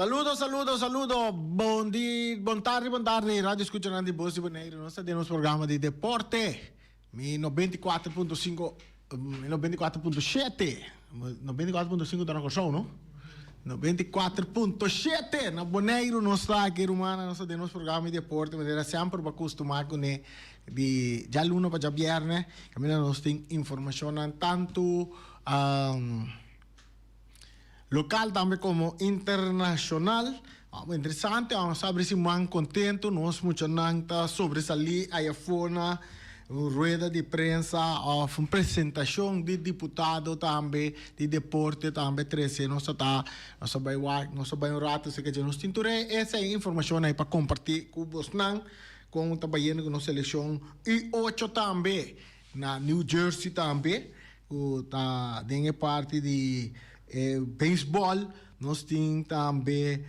Saludo, saludo, saludo. Buon tarde. Radio Escuchan di Bosi Bonaire. Nós temos programa de deporte. Mi 94.5, 94.7. 94.5 da nossa show, não? 94.7 na Bonaire nós está aqui rumana nós temos programa de deporte mas era sempre para acostumar com de já lunes para já viernes caminho nós tem informação tanto local também como internacional. Interessante, vamos saber se man contento, nós muito nanta sobresalir aí fora, rueda de prensa, uma apresentação de deputado também, de deporte também, 13, nós vai um rato, se que nós tinture, essa é a informação aí para compartilhar com vocês, com o trabalhando com a seleção I8 também, na New Jersey também, tá dentro parte de beisebol, nós temos também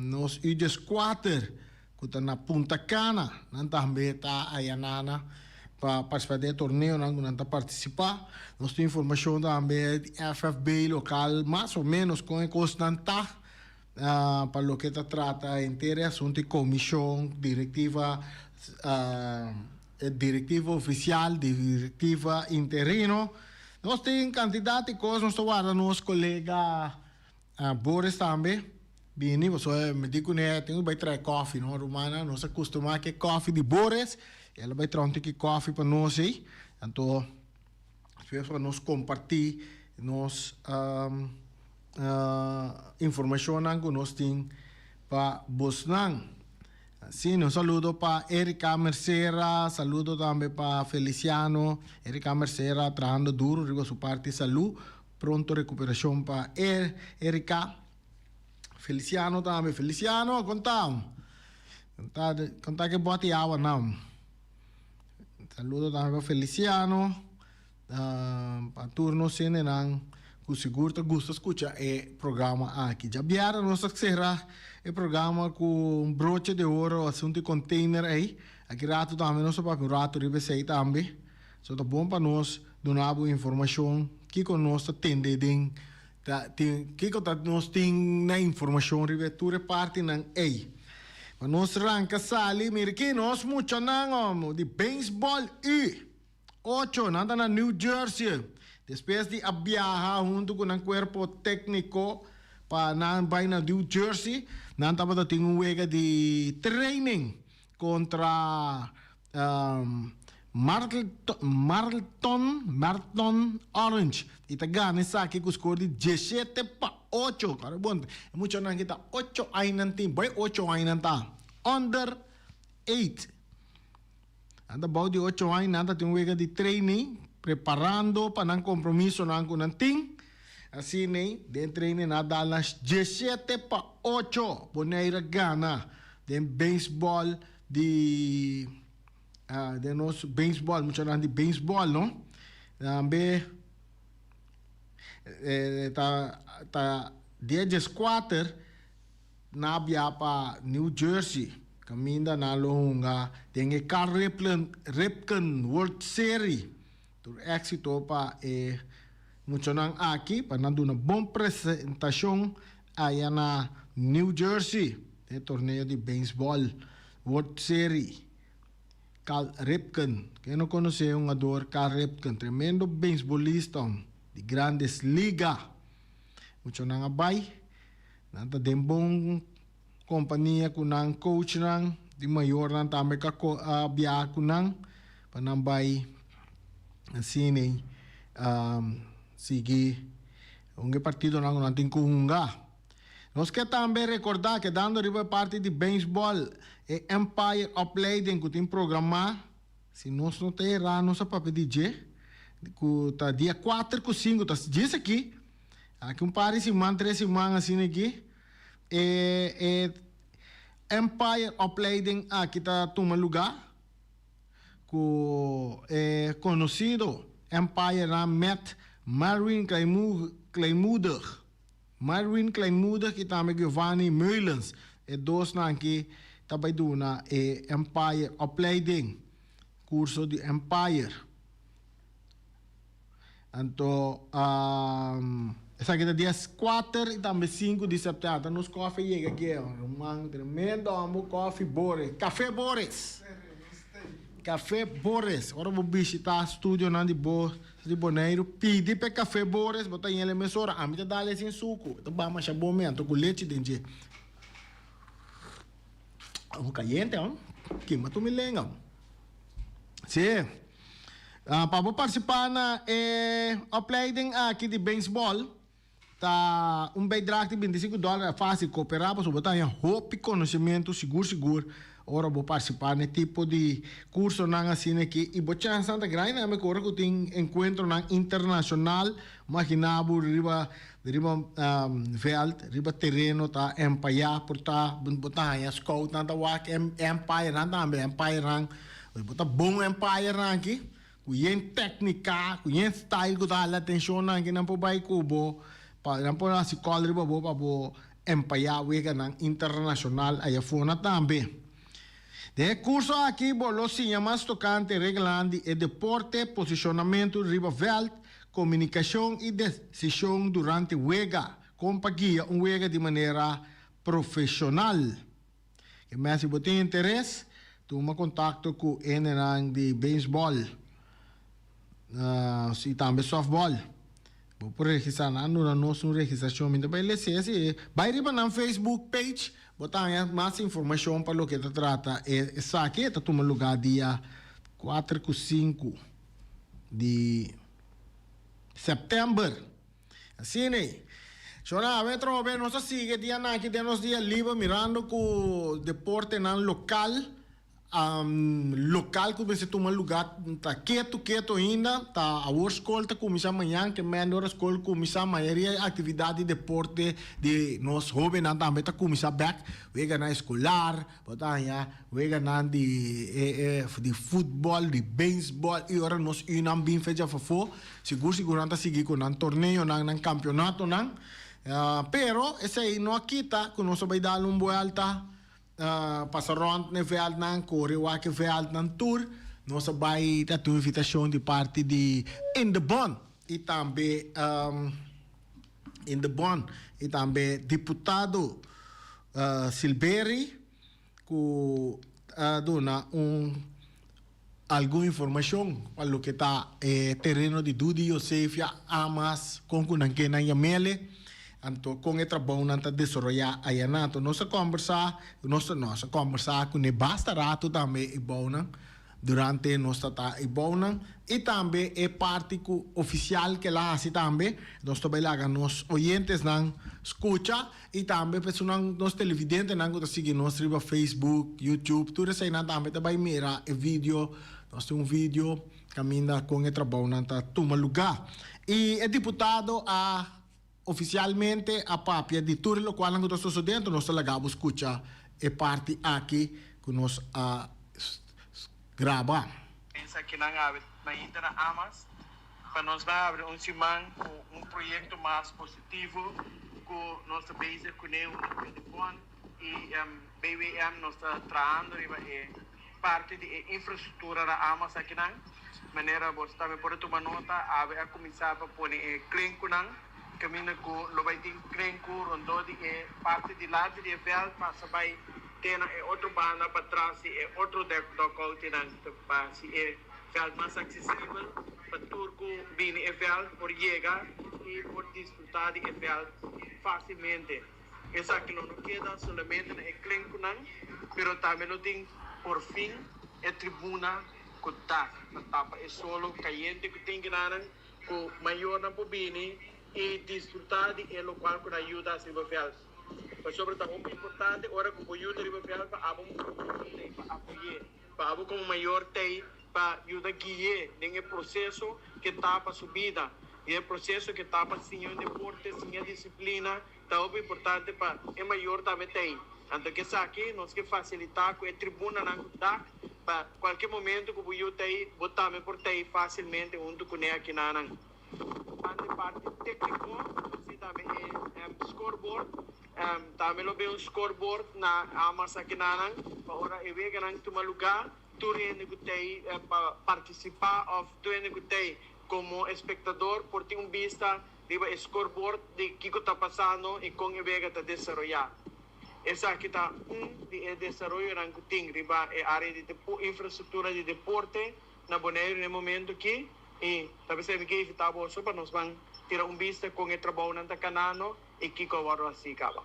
nós U14 que está na Punta Cana, nós também está aí na para participar do torneio, nós está participar. Nós temos informação também de FFB local, mais ou menos com a constante para o que trata inteiro assunto de comissão, diretiva oficial, diretiva interino. Nós temos candidato e coisas, nós guarda nosso colega Boris também. Bini, você me diz que tem que trazer coffee, não, Romana, nós acostumamos que coffee de Boris, ela vai trazer um coffee para nós aí. Então, para nós compartilhar nos informação que nós temos para Bosnan. Sim, un saludo para Erika Mercera, saludo también para Feliciano. Erika Mercera trabajando duro, arriba su parte de salud. Pronto recuperación para Erika. Feliciano también. Feliciano, contamos. Contá que bote agua, no. Saludo también para Feliciano. Para turno, sinenan. Com seguro te gusta escuchar o programa aqui. Já vieram nós será o programa com broche de ouro, assunto de container aí. Aqui rato também nós para rato receber também. Só tá bom para nós dar boa informação que com nós atende den que com nós tem na informação rivetura parte nan aí. Para nós arranca sali, mira que nós muito não de beisebol e 8 nada na New Jersey. Después de viajar junto con el cuerpo técnico para New Jersey, estaba teniendo un juego de training contra Marlton Orange. Y te gana esa que score de 17-8. Claro, bueno, muchos no kita 8 ay nanti, boy 8 ay nanta. Under 8. Anda bau de 8 ay nanta tiene un juego de training. Preparando para um compromisso com o ting. Assim, né? Dentro de nada las 17-8. Boneira gana. Den beisebol de nosso beisebol, muito de beisebol, não? Também tá 14 na via para New Jersey. Caminda na longa. Tem o Carl Ripken World Series. Por éxito para muito nang aqui para dar uma boa apresentação aí na New Jersey, o torneio de beisebol World Series. Carl Ripken, quem não conhece um jogador, Carl Ripken, tremendo beisbolista de grandes ligas. Muito nang abay, nanta dem bom companhia com nang coach nang de maior nang também ka biya com nang panambay. Assim, né? Sige, partido não tem kunga. Nós queremos também recordar que dando riba parte de beisebol e Empire Opleiding que tem programa, se nós não tem errado, nós para pedir que tá dia 4 com 5, tá diz aqui. Aqui par de semana, 3 semanas assim aqui. Empire Opleiding aqui tá toma lugar. Conocido Empire met Marvin Kleinmoeder. Marvin Kleinmoeder que também Giovanni Meulens. E dois na que também do na Empire Opleiding. Curso de Empire. Então Essa aqui é dia 4 e também 5 de setembro. Nos coffee chega aqui, um tremendo amor coffee Boris. Café Boris. Café Boris. Agora vou visitar o estúdio de Boneiro. Pedi para Café Boris, botar em ele emissora. A mim te dá sem suco. Então vamos achar bom mesmo, com leite dentro. Um caliente, ó. Que mas tu me lembra. Sim. Para participar na opleiding aqui de beisebol, tá bedrag de $25 é fácil cooperar, para botar em roupa e conhecimento seguro. Ora vou participar nesse tipo de curso não assim aqui e vou change Santa Graina, me corre que tem encontro não internacional, imaginavo riba veld, riba terreno tá empaiar por tá botar em scout nada wak empire nada empire rang, botar bom empire rang aqui. Kuyen técnica, kuyen style ko dala atención na kinang po bay kubo para po na si college ba bo pa bo empaya wega ng internacional ay fona tambe. De curso aqui bolo se llama tocante reglando e deporte, posicionamento riba veld, comunicação e decisão durante wega, compagia wega de maneira profissional. Que mais se você tem interesse, toma contato com o enang de beisebol. Si também softball. Vou por registrar na nossa registração, ainda vai ler se vai riba na Facebook page, botar mais informação para o que trata. Essa aqui está tomando lugar dia 4 e 5 de setembro. Assim, né? Chora, vai trocar nossa siga dia na que temos dia livre mirando com deporte na local. Local que você toma lugar tá quieto ainda tá a escola tá começa amanhã que menor escola começa a maioria atividade de deporte de nós jovens também tá começa back vega na escolar botanya vega na de futebol de beisebol e ora nós inam bem fecha fofo seguro tá seguir com um torneio nang campeonato nang pero esse aí não quita que nós vai dar boa alta passaron na veld ng Corre, wake veld ng tour, no sabay tato invitasyon de parte de In The Bond, itambe In The Bond, itambe deputado Silveri, ku dona alguma informação para o que está terreno de Dudi Josefia Amas com kunangkenan Yamele. Anto kung trabalho nanta desarrollar aí nato nossa conversa com ne basta rato também ibaw durante nossa ta ibaw e também é parte oficial que lá assim também nós também lá nos oyentes não escuta e também pessoas nos televidentes não que seguir nos riba Facebook YouTube tudo isso aí não também também mira e vídeo nós temos vídeo caminha com o trabalho nanta toma lugar e é deputado oficialmente a papia de tudo o qual nós estamos dentro nós lagamos escuta e parte aqui que nós grava. Pensa que não há ainda na Amas para nós abrir semana com projeto mais positivo com nossa base com o bom e BWM nós está trabalhando parte de infraestrutura da Amas aqui na maneira você também pode tomar nota a começar para pôr clínico caminho com o baiting clínico rondo de parte de lado de veld passa vai ter outro banda para trás e outro deco para se veld mais acessível para turco bem veld por chegar e por desfrutar de veld facilmente essa aqui não queda somente no clínico não pero também não tem por fim tribuna com tapa é solo caliente que tem que dar com maior na pobini e desfrutar de lo qual com ajuda a se veld mas sobretudo muito importante ora com ajuda de veld para apoiar para como maior tem para ajudar guiar nesse processo que está para subida e é processo que está para sem deporte sem disciplina está muito importante para é maior também tem então que aqui nós que facilitar com a tribuna na cuidar para qualquer momento que o ajuda tem botar me por ter facilmente onde conectar aqui na parte técnico você também é scoreboard também lo veo scoreboard na Amas aqui na para eu ver que toma lugar tu renegutei para participar of tu renegutei como espectador por ter vista riba scoreboard de Kiko está pasando y con Vega está desarrollando. Esa kita de desarrollo en Kuting, riba área de infraestructura de deporte na Bonaire no momento que e talvez se me que está bom para nós vamos tirar vista com o trabalho na Canano e Kiko agora assim acaba.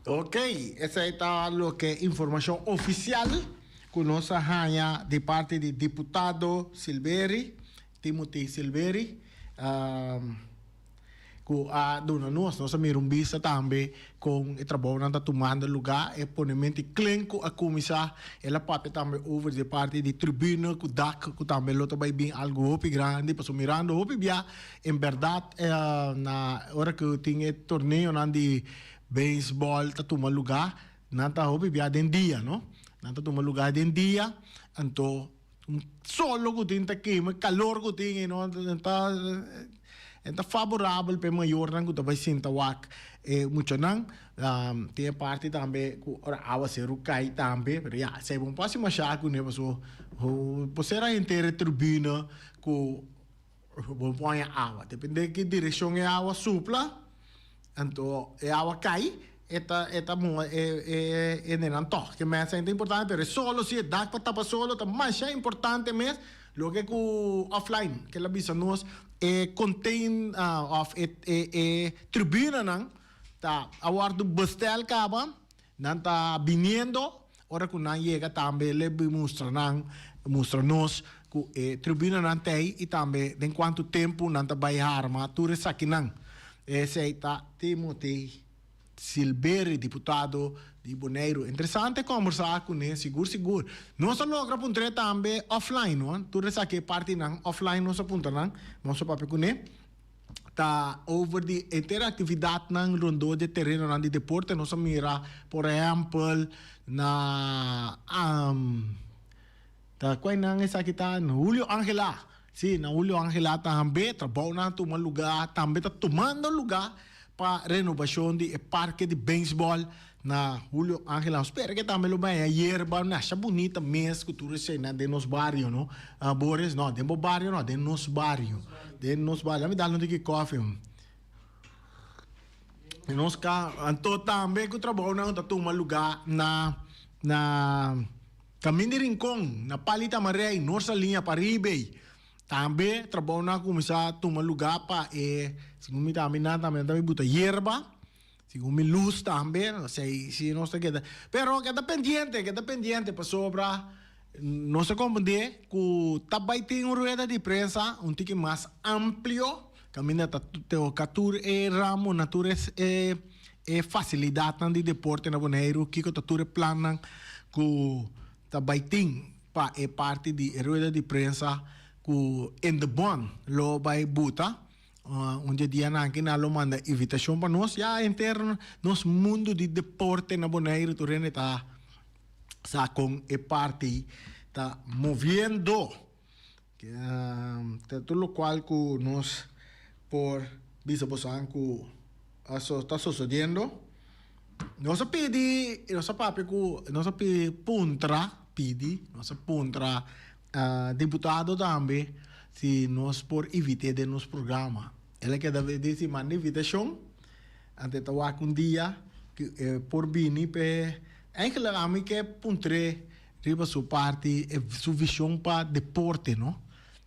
Ok, esa está lo que información oficial que nos haya de parte del diputado Silveri, Timothy Silveri, que a dona nós mira vista também com o trabalho que está tomando lugar e ponemento clínico a começar ela parte também over de parte de tribuna que DAC que também lo vai bem algo hopi grande para mirando hopi bia em verdade na hora que tinha torneio de beisebol está tomando lugar nanta hopi bia den dia não nanta tomando lugar den dia então solo que tem aqui mas calor que tem não está é favorável para maior não que vai sentar wak muito não tem parte também que a água se cai também mas já se bom passe mais chaco né passou você era inteira tribuna que bom põe água depende de que direção é a água supla então a água cai eta mo não toque que mais é importante mas solo se dá para tapar solo tá mais é importante mesmo lo que offline que la bisa nos contain of tribuna nang ta awardo bestel kaba nan ta viniendo ora que nan llega tambe le mostra nos ku tribuna nan tei e tambe den quanto tempo nan ta bai harma tu resaki nang seita Timothy Silveri, deputado de Bonaire. Interessante conversar com ele, seguro. Nós logra puntre também offline, não? Tu resa que parte não offline nós apunta não, nós papo com ele. Tá over de interatividade não rondo de terreno não de deporte nós mira, por exemplo, na tá qual não essa que tá no Julio Angela. Sim, na Julio Angela também trabalha na toma lugar, também tá tomando lugar para renovação de parque de beisebol na Julio Angela. Espero que também lo bem a hierba, acha bonita mesmo que tu recém de nos barrio, não? Boris, não, de barrio não, de nos barrio. De nos barrio, me dá um de coffee. E nós cá, então também que o trabalho não tá tomando lugar na caminho de Rincón, na Palita Maré, nossa linha para Ribey. Também trabalho na começar a tomar lugar para segundo me também botar hierba, segundo me luz também, não sei se não sei que, pero queda pendiente para sobra, não se compreende que também tem uma rueda de prensa um tique mais amplio, caminha teu catur ramo natureza facilidade de deporte na Bonaire, que o tature plano que também tem para parte de rueda de prensa que in the bond lo vai buta onde dia na que na lo manda invitação para nós já interno nos mundo de deporte na Bonaire tu rene tá sa com parte tá movendo que tudo o qual que nós por visa posan que isso está sucedendo nós pedi nós papi que nós pedi puntra deputado também se nós por evitar de nos programa ele que deve dizer manda invitação ante tawa um dia que por bini pe eigenlijk ami que puntre riba su parte su visão para deporte no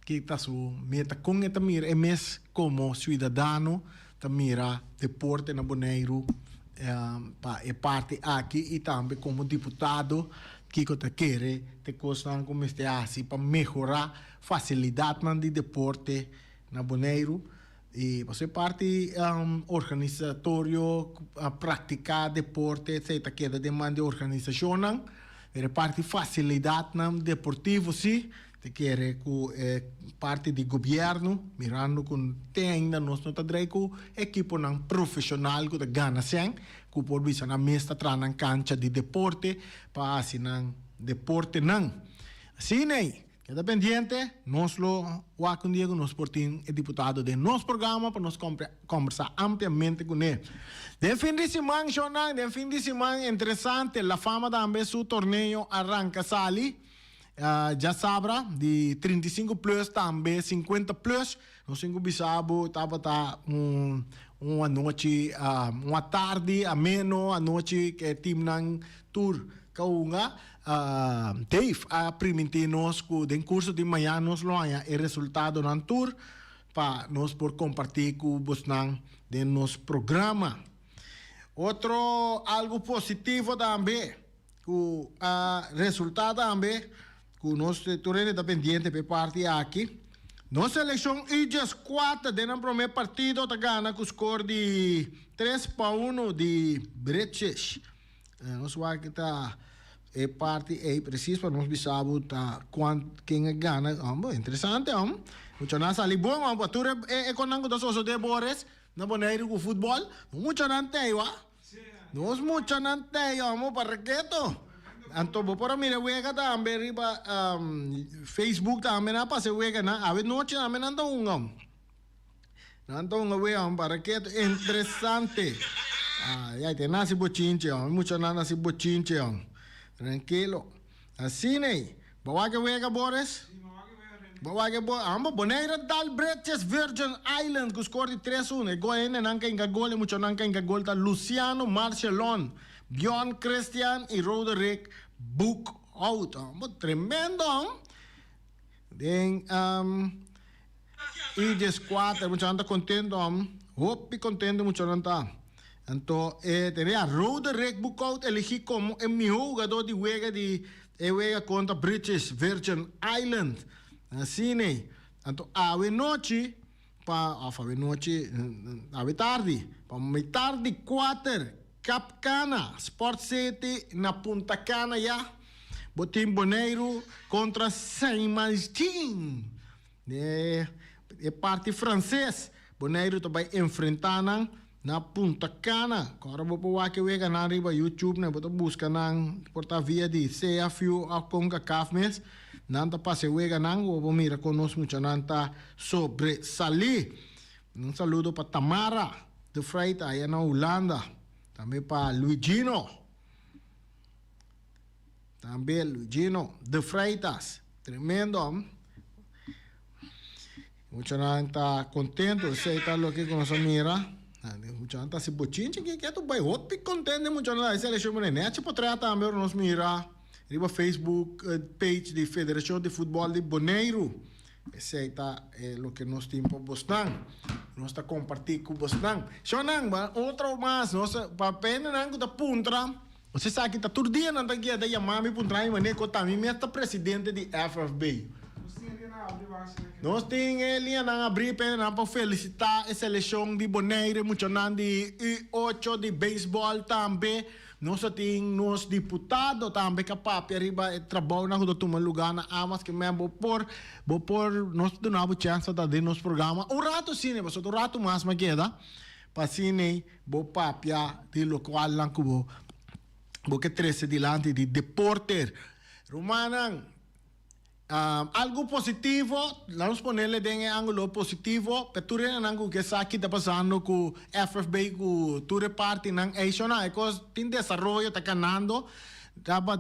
que está su meta com eta mira é mes como cidadano ta mira deporte na Bonaire para parte aqui e também como deputado que te quer te costan como este assim para melhorar facilidade de deporte na Bonaire e você parte organizatório a praticar deporte etc que da demanda de organização não é parte facilidade deportivo sim te quer que parte de governo mirando com tem ainda nós não tá com equipo não profissional que gana sem que por bisa na mesta trana cancha de deporte para assim não deporte não assim né queda pendiente nós lo um dia com nós portim é deputado de nosso programa para nós conversar ampliamente com ele de fim de semana interessante la fama também su torneio arranca sali já sabra, de 35 plus também 50 plus. Nós temos bisabo, tá uma noite, uma tarde, ameno, a noite que time nang tour kaunga. Dave, a primeiro nós com den curso de manhã nós loja o resultado ng tour para nós por compartir com vos nang de nos programa. Outro algo positivo também, o resultado também, que nós estamos dependiente de parte aqui. Nossa seleção IGES 4 no primeiro partido tá ganha com o score de 3-1 de British. Nós vamos que tá parte é preciso para nós saber tá quem ganha. Interessante, muito nasa libong ang pature ekonang dos oso de Bores na boneiro com futebol. Muito nante wa. Nós muito nante amo para quieto. Anto bo para mira wega também riba Facebook também na pase wega na ave noite também nando nando wega para quieto interessante. Ya te nasi bochinche, muito nasi bochinche. Tranquilo. Assim né. Bawa que wega Bores. Amo Bonaire dal British Virgin Island com score de 3-1. Go in nanka inga gol mucho nanka inga gol ta Luciano Marcelon, Bjorn Christian e Roderick Book out. Tremendo. Den e just 4 mucho anda contento. Hope contento mucho anda. Então, teria Roderick Book out elegi como en mi jogador de wega de wega contra British Virgin Island. Assim, né? Então, ave noite, ave tarde, para tarde 4, Capcana, Sport City, na Punta Cana, já. Botim Boneiro contra Saint-Martin. É parte francês. Boneiro também enfrentando na Punta Cana. Agora vou pôr aqui o canal no YouTube, né? Vou buscar na porta via de CFU a CONCACAF mes. Nanta pase wega nango, vou mira conosco muito nanta sobre Sali. Saludo para Tamara de Freitas, aí na Holanda. Também para Luigino. Também Luigino de Freitas. Tremendo. Muito nanta contento, sei tá lo que conosco mira. Muito nanta se bochinche que tu vai outro contente muito nanta. Essa eleição né, tipo trata também nos mira. Riba Facebook page de Federação de Futebol de Bonaire. Esse é o que nós temos para Bosnan. Nós estamos compartilhando com Bosnan. Sonang, outro mais, nossa, papel não da puntra. Você sabe que está todo dia na guia da Yamami puntra e mané que também está presidente de FFB. Nós temos ele na abrir para felicitar a seleção de Bonaire, muito de U8 de beisebol também. Nós temos deputados também capaz de arriba trabalho na rua do lugar na amas que me vou por nós damos chance de nos programa um rato sim mas outro rato mais me queda para sim vou papia de local lá que vou que 13 dilante de deporter Romanan algo positivo, vamos ponerle en ángulo positivo, pero tú eres algo que aquí está pasando con FFB, con tu reparti en Asia, tiene desarrollo, está ganando.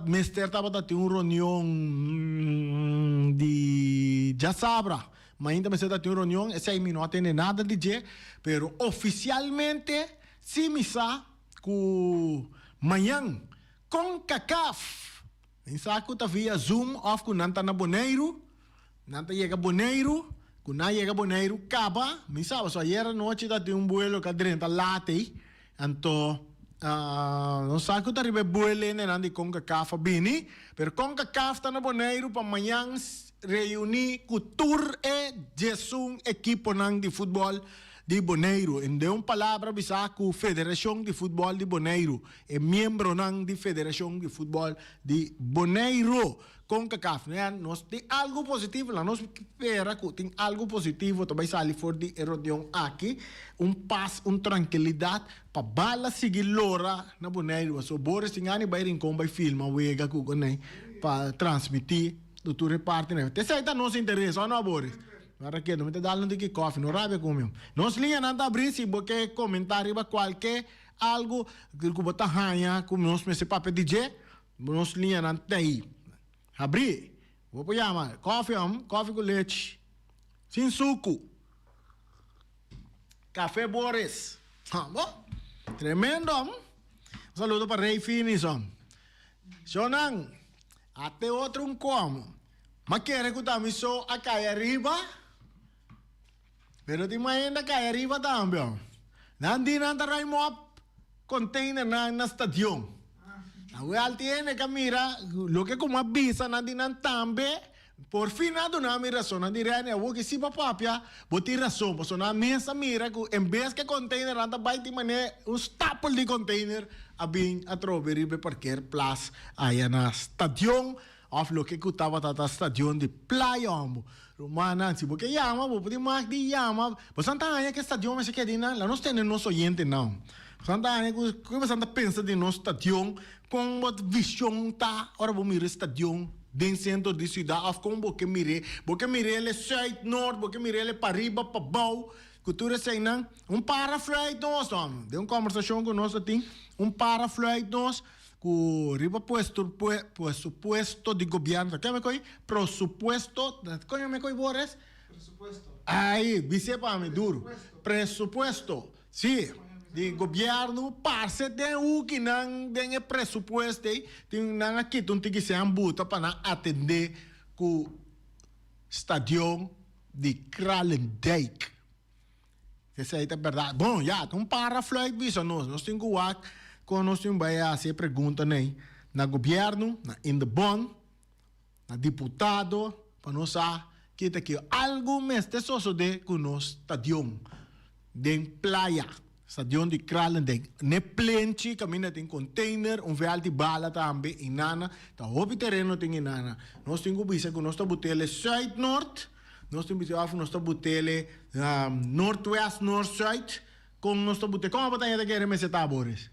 Mister estaba teniendo una reunión de ya sabrá. Mañana me está teniendo una reunión, ese no tiene nada de je, pero oficialmente sí me sa con mañana con CACAF. Insaku ta via Zoom of kun nanta na Bonaire, nanta llega Bonaire, kun na llega Bonaire caba, mi sabe, so ayer noche ta un vuelo que drenta late, anto non saku ta ribe vuelo ne nandi CONCACAF bini, per CONCACAF ta na Bonaire pa manhã reunir ku tour e jesung equipo nang di futebol de Bonaire. En de uma palavra, bisaku Federação de Futebol de Bonaire. É membro de Federação de Futebol de Bonaire. CONCACAF, né? Nós tem algo positivo lá. Nós espera que tem algo positivo também sair fora de erodião aqui. Paz, tranquilidade para bala seguir lora na Bonaire. So, Boris tem ani vai rincon vai filma, wega ku né? Para transmitir do tu reparte, né? Te sai da nosso interesse, ou não, Boris? Para que não me dá um de que coffee, não rabe comigo. Nós linha nada abrir se porque comentário para qualquer algo que o botar ranha como nós me se papel DJ, nós linha nada aí. Abrir, Vou pôr chama, coffee com leite. Sem suco. Café Boris. Bom, tremendo, saludo para Rei Finison. Sonang, até outro como. Mas quer que eu só a cair arriba? Pero ti ainda cai arriba também. Nandi nanta rai mop container na stadion. Awal tiene que mira lo que como avisa nandi nan tambe por finado na mira so nandi rene awo que si papapia boti razão so na mesa mira que em vez que container nanta baiti mané un staple de container abin a trover be parquer place aí na stadion of lo que cutava tata stadion de playa ambo. Romana, si porque llama, vos podés más de llama. Pues Santa Ana que estadio me se queda na, la nos tiene nos oyente não. Santa Ana que Santa pensa de nos estadio com uma visão tá, ora vou mirar estadio dentro centro de cidade, of com porque mire ele side norte, porque mire ele para riba, para baixo. Cultura sei não, paraflight nós, de conversação com nós assim, paraflight nós. Com riba presupuesto de governo. ¿Qué me coi? Presupuesto. ¿Cómo me coi, Boris? Presupuesto. Aí, vice para mim, duro. Presupuesto. Sim. De governo, parce de o que não tem presupuesto. Tem não aqui, tem que ser ambuta para atender com estadião de Kralendijk. Essa aí é verdade. Bom, já, paraflight visa nós temos que quando nós vai fazer pergunta na governo, in the bond, na deputado, para nós kita que algo mais de soso de que nós estadion de playa, estadion de Kralendijk, ne plenchi, camina tem container, veal de bala também, em nana, tá hobby terreno tem em nana. Nós temos que ver que nós está botele side north, nós temos que ver nós está botele northwest north side, com nós está botele, como a batalha de guerra me se tá Boris?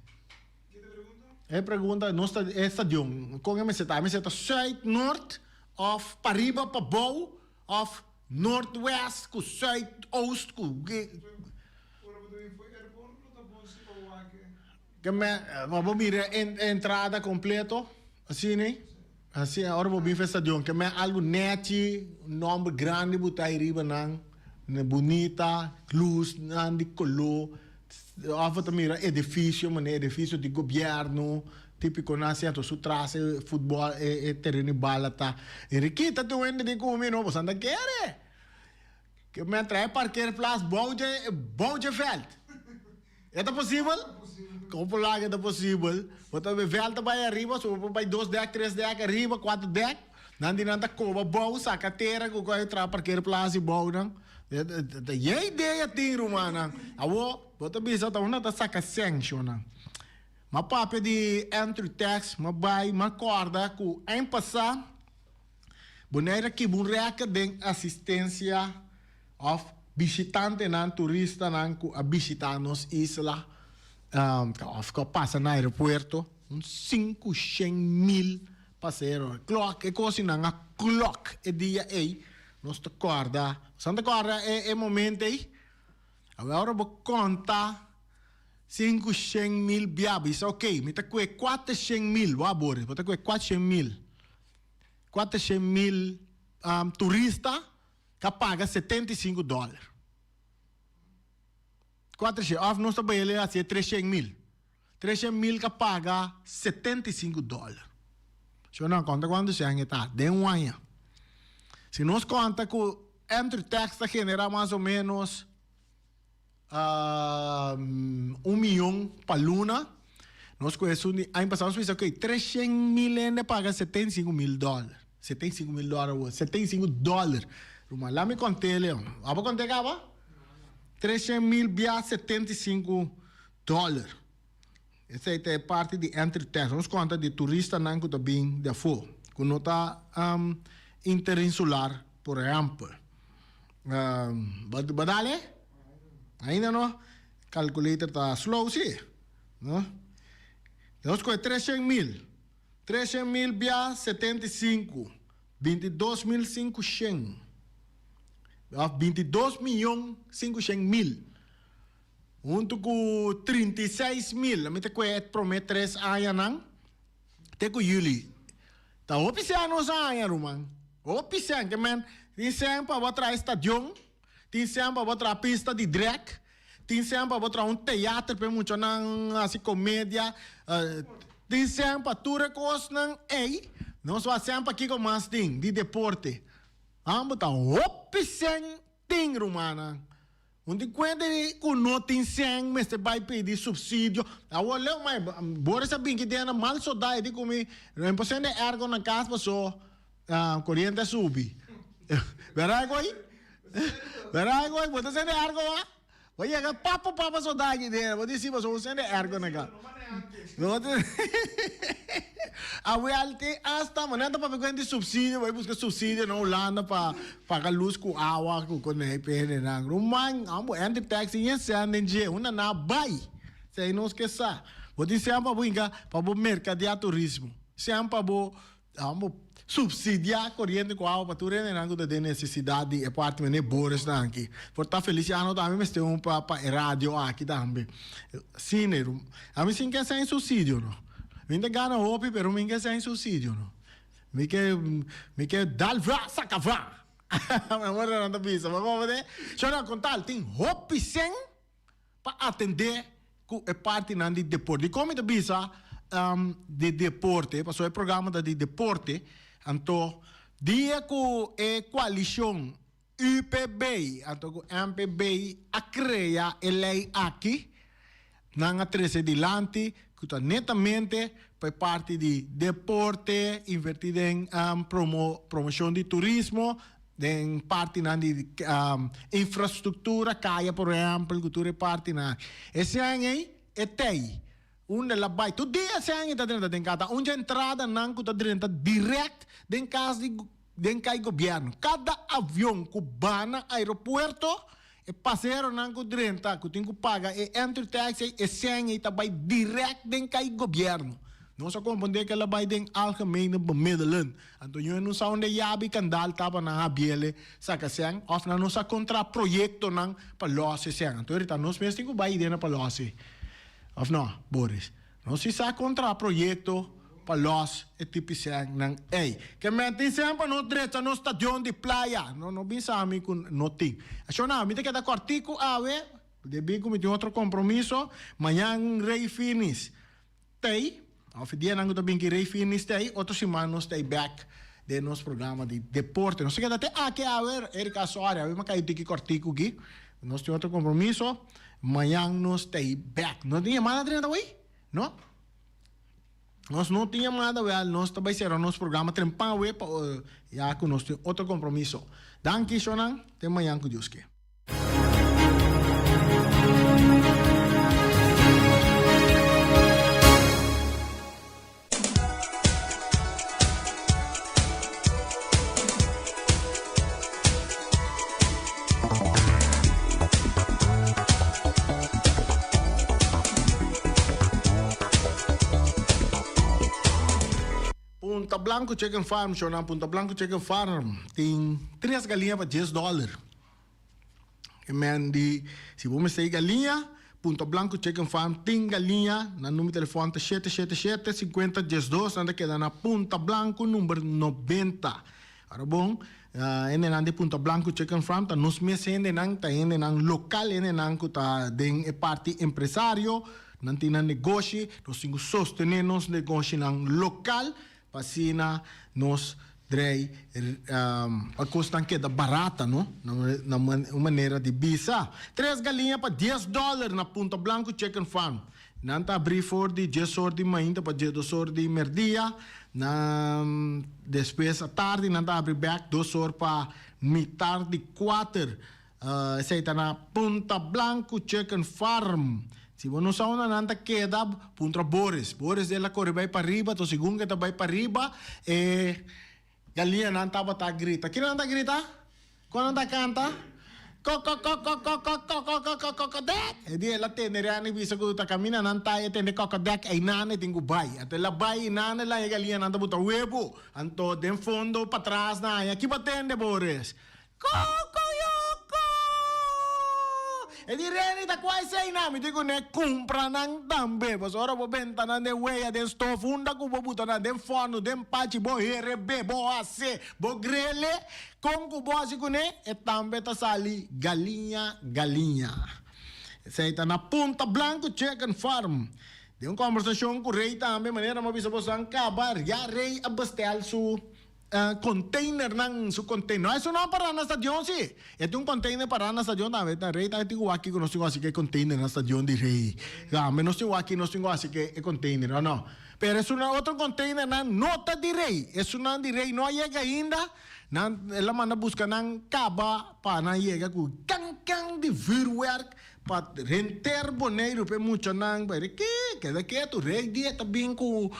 Pergunta, não está estadio, com a meseta side north of pariba para baixo of northwest com side ost com que me vamos mirar entrada completo assim né assim agora vou vir estadio que me algo neti nome grande botai riba nang bonita luz nang de color Of mira edifício, mas edifício de governo, típico na centro, su trace, futebol, terreno bala, tá. E riquita tu ende de comer, não, você anda querer. Que me atrai parkeerplaats, bouwtje veld. É possível? Como lá é possível? Você vê veld bij arriba, so bij 2 dek, 3 dek, arriba, 4 dek. Nandi nanda koba bouw, sacateira, que eu entrar parkeerplaats e bouw, não. Jij ideia tem, Romana. Awo, você bisa tahu na saca sanction na. Ma papel de entry tax, ma buy, ma corda ku em passar. Boneira que bun reca de assistência of visitante nan turista nan ku a visitar nos isla. Of que passa no aeroporto, 500.000 passageiros. Clock, é coisa não, a clock é dia aí. Nós te corda, Santa Corda é momento aí. Agora vou contar 500.000 biabis, ok? Me tá com 400.000, vou abrir, vou tá com 400.000. 400.000 turista que paga $75. 400, of nós também ele assim 300.000. 300.000 que paga $75. Se eu não conta quando se está, de um ano. Se nós conta que o entry tax genera mais ou menos 1 milhão para luna, nós conhecemos, aí passamos a que 300.000 ainda paga $75.000. $75. Lá me contei, Leão. Vamos contar, acaba? 300.000 via $75. Essa é parte de entry tax. Nós conta de turista não que também de fora. Quando está interinsular, por exemplo. Badale? Ainda não? Calculator está slow, sim. Não? Nós com 300.000. 300.000 via 75. 22.500. 22.500.000. Junto com 36.000. A mim te promete 3 anos, não? Te com Yuli. Tá oficial nos anos, Roman. Opisen, que man, tem sempre outra estação, tem sempre outra pista de drag, tem sempre outra teatro, para muito não assim comédia, tem sempre tudo coisa não nós vamos sempre aqui com mais de deporte. Ambos tá opisen tem romana. Onde quando que não tem sangue, mas você vai pedir subsídio. Olha, mas bora saber que tem mal soldado de comer. Não é possível ergo na casa, só corrente sube. Verá aí? Verá aí? Você sente ergo lá? Vai chegar papa soldado aqui dentro. Vou dizer, você sente ergo na casa. A realidade hasta maneta para pegar de subsídio, vai buscar subsídio na Holanda para pagar luz com água, com nepene na rumang, amo anti taxi e esse andenge, uma na bai. Sei não esqueça. Vou dizer para brincar para o mercadear turismo. Sempre para amo subsidiar corrente com água para tu render nango da necessidade e parte mene Boris aqui. Porta Feliciano também me tem para rádio aqui também. Cine, a mim sim que sem subsídio, não. Minha gana hopi, pero minha sem subsídio, não. Me que dal vra saca vra. Agora não tá bisa, mas como é? Só contar, tem hopi sem para atender com a parte nan de deporte. Como é bisa de deporte, passou o programa de deporte. Então, dia que a coalição UPB, então que a MPB a criar a lei aqui, não a 13 dilante, que está netamente para parte de deporte, invertido em promoção de turismo, em parte de infraestrutura, caia, por exemplo, cultura parte na. Esse ano é TEI. Onde ela vai, todo dia se ainda está dentro de casa, onde a entrada não está dentro direto dentro de casa de governo. Cada avião cubano, aeroporto, e passeiro não está dentro, que tem que pagar, e entre taxi, e sem está vai direto dentro do governo. Não só compreender que ela vai dentro algemene bemiddelen. Então, eu não sei onde jabi candal estava na abiele, saca sem, of não sei contra projeto não para losse sem. Então, nós mesmos temos que vai dentro para losse. Of não, Boris. Não se sabe contra projeto para los e tipo ng que me tem sempre no direito no estadião de praia. Não pensamos com não tem. Acho não, me tem que dar cortico ave, debi como tem outro compromisso, amanhã rei finis. Tem, of dia não tô bem que rei finis tem, outro semana nós tem back de nosso programa de deporte. Não sei que até aqui a ver, Erika Soares, eu me caí de cortico aqui. Nós temos outro compromisso. Amanhã nós stay back. Não tinha nada dentro daí? Não? Nós não tínhamos nada, nós também será nosso programa trempão, já que nós temos outro compromisso. Danke, Shonan, até amanhã com Deus que. Punta Blanco Chicken Farm, Shonan, Punta Blanco Chicken Farm, tem 3 galinhas para $10. E man, se você tem galinha, Punta Blanco Chicken Farm tem galinha, na número de telefone 777-50-12, anda queda na Punta Blanco, número 90. Agora bom, ene nang de Punta Blanco Chicken Farm, ta nos meses ene nang local, ene nang ta den parte empresario, nanti nang negócio, nos tengo sostener nos negócio nang local, pasina nos drei a custa que da barata, no? Na maneira de bisa. 3 galinhas para $10 na Punta Blanco Chicken Farm. Nanta abrir for de 10 horas de manhã para 2 horas de merdia. Na depois à tarde nanta abrir back 2 horas para metade de 4. Essa está na Punta Blanco Chicken Farm. Se você não sabe onde nanta queda, Punta Boris. Boris ela corre vai para riba, to segundo que tá vai para riba, galinha não estava a gritar. Quem não está a gritar? Quando não canta? Cocodec! E di ela tem, neriani bisa ko ta kamina não está a tende cocodec, ay nane tingo bay. Até lá bay, nane lá e galinha não está buta huevo. Anto, den fundo, para trás na. Aqui batende, Boris. Cocoyoco! e di reni da quai sei na, mi dico ne compra nan tambe, pas ora bo benta nan de weia den stof, unda ku bo buta nan den forno, den paci, bo herebe, bo ase, bo grele, com ku bo asi kune, e tambe ta sali galinha. Sei tá na Ponta Blanco Chicken Farm. De uma conversação com o rei também, maneira uma vez você acabar, já rei abastel su container nang su container. Isso não é para na estação, sim. É um container para na estação também. O rei tá tigo aqui que nós temos assim que container na estação de rei. Ah, mas nós temos aqui nós temos assim que é container, não. Pero é outro container na nota de rei. É uma de rei não chega ainda. Ela manda buscar nang caba para na chega com kang de virwerk. Pat renter boneiro pe mucho nang pare que daqui tu rei dia também com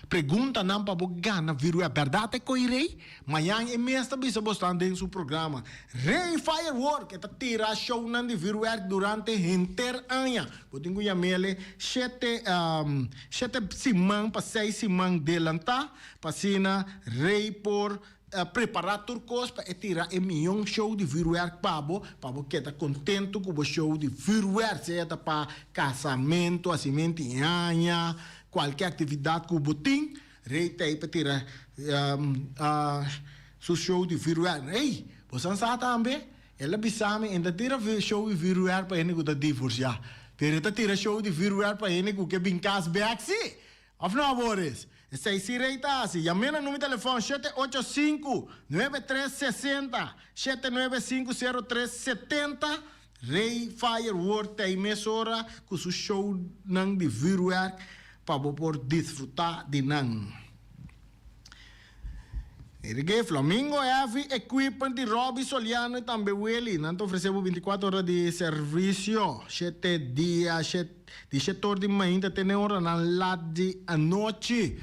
pergunta não para gana viru a verdade com rei manhã é mesmo bisa bostando em seu programa rei firework que tira show nan de viru durante renter anha podingo yamele sete simang pa 6 simang delanta pasina rei por preparar turcos para tirar um show de virtual pabo que está contento com o show de virtual seja para casamento, assim anha, qualquer atividade que o botim, rei tem para tirar seu show de virtual. Ei, você sabe também? Ela bisame ainda tira show de virtual para ele que está divorciado. Pero está tira show de virtual para ele que bincas beaxi. Of não, Boris? Se reita assim, llame no número de telefone 785-9360, 795-0370, Rei Firework tem mesora com seu show nang de virtual para por desfrutar de nang. Ergue Flamingo Heavy Equipment de Robbie Soliano e também Willy. Nós oferecemos 24 horas de serviço. 7 dias, de 7 horas de manhã até 1 hora na tarde à noite.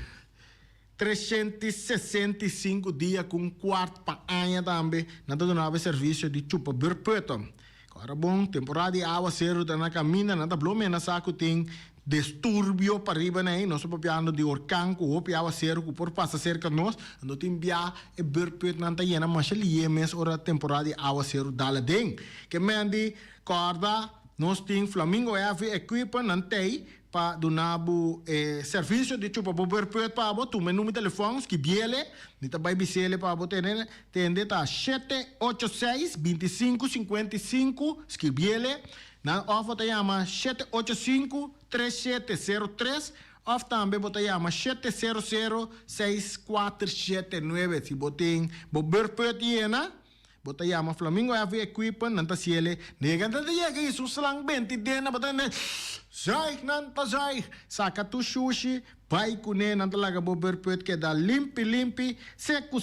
365 dias com quarto para anha também. Nós damos serviço de chupa perpétua. Agora bom, temporada de água zero na caminha, nada blome na saco tem distúrbio para riba né, nós estamos falando de orcão, que o água zero que por passa cerca de nós, não tem bia e perpétua não tá indo, mas ele é mês hora temporada de água zero dala den. Que mande corda, nós tem Flamingo Heavy Equipment não tem para donar serviço de chupa perpétua para botar o número de telefone que biele, nita vai bisele para botar né, tende tá 786-2555 que biele, na ofa te chama 785-3703 of também bota chama 700-6479 se botem perpétua bota chama Flamingo Heavy Equipment nanta siele nega nanta yega isso slang 20 dena bota né sai nanta sai saca tu sushi vai kune nanta laga bo perpétua que dá limpi seco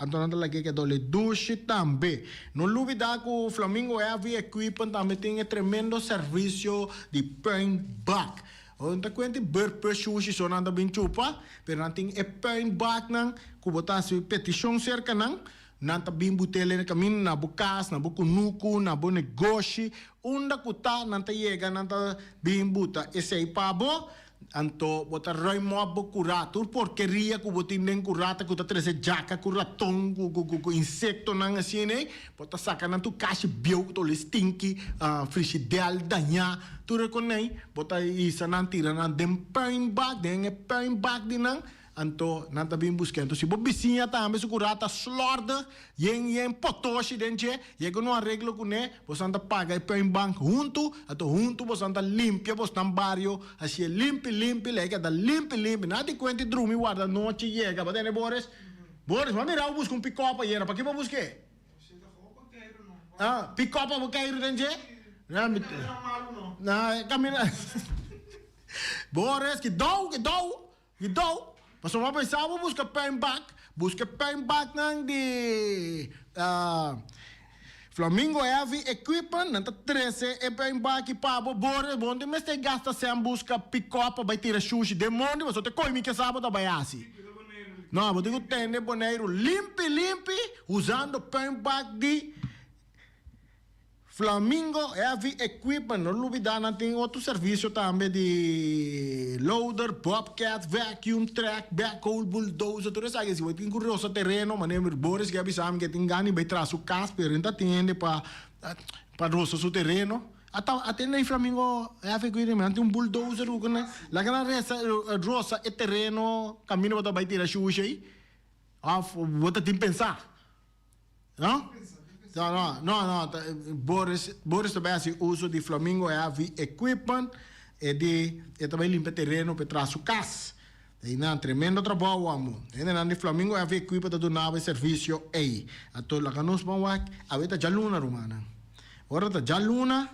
então nanta laga que dole duche também não duvida que o Flamingo Heavy Equipment também tem tremendo serviço de paint back. Onde quanti berpe sushi so nanta bin chupa pero nanting e paint back nang kubota su petition cerca nang nanta bimbu tele na kamin na bukas na buku nuku na bu negócio unda kuta nanta yega nanta bimbuta esse pabo anto bota roi mo abo curatur porqueria ku botin den curata ku ta trese jaca ku raton ku insecto nang asine bota saca nantu caixa bio to le stinky frigidaire danha tu reconhei bota isa nantira nan den paint bag den paint bag dinang anto nanta bim buscando se bobicinha também su curata slorda yen potoshi denche yego no arreglo com né você anda paga e põe em banco junto você anda limpia você anda barrio assim limpi lega da limpi nada quanto drumi guarda noite chega para ter Boris mas mira busca um pick-up aí para que vou buscar pick-up para cair denche não caminha Boris que dou mas uma pessoa busca paint back nang de Flamingo Heavy Equipment nanta 13 e paint back pabo bore bonde mas te gasta sem busca pick-up vai tirar sushi demônio mas te coi mi que sábado vai assim não vou digo tem boneiro limpi usando paint back de Flamingo Heavy Equipment, não olvidar, tem outro serviço também de loader, bobcat, vacuum track, backhoe, bulldozer, tudo isso aí. Se você tem curioso terreno, maneiro, Boris, que avisamos que tem ganho, vai trazer o casco, para atender para para roça su terreno. Até nem Flamengo é a figura, tem bulldozer, lá que na roça é terreno, caminho para vai tirar xuxa aí. Você tem que pensar. Não? Não. Boris também assim, uso de Flamengo é a equipment e também limpa terreno para trás o casa. E não, tremendo trabalho, amor. E não, de Flamengo é a equipment do novo serviço aí. A todos lá que nós vamos a ver já luna, romana. Ora tá já luna.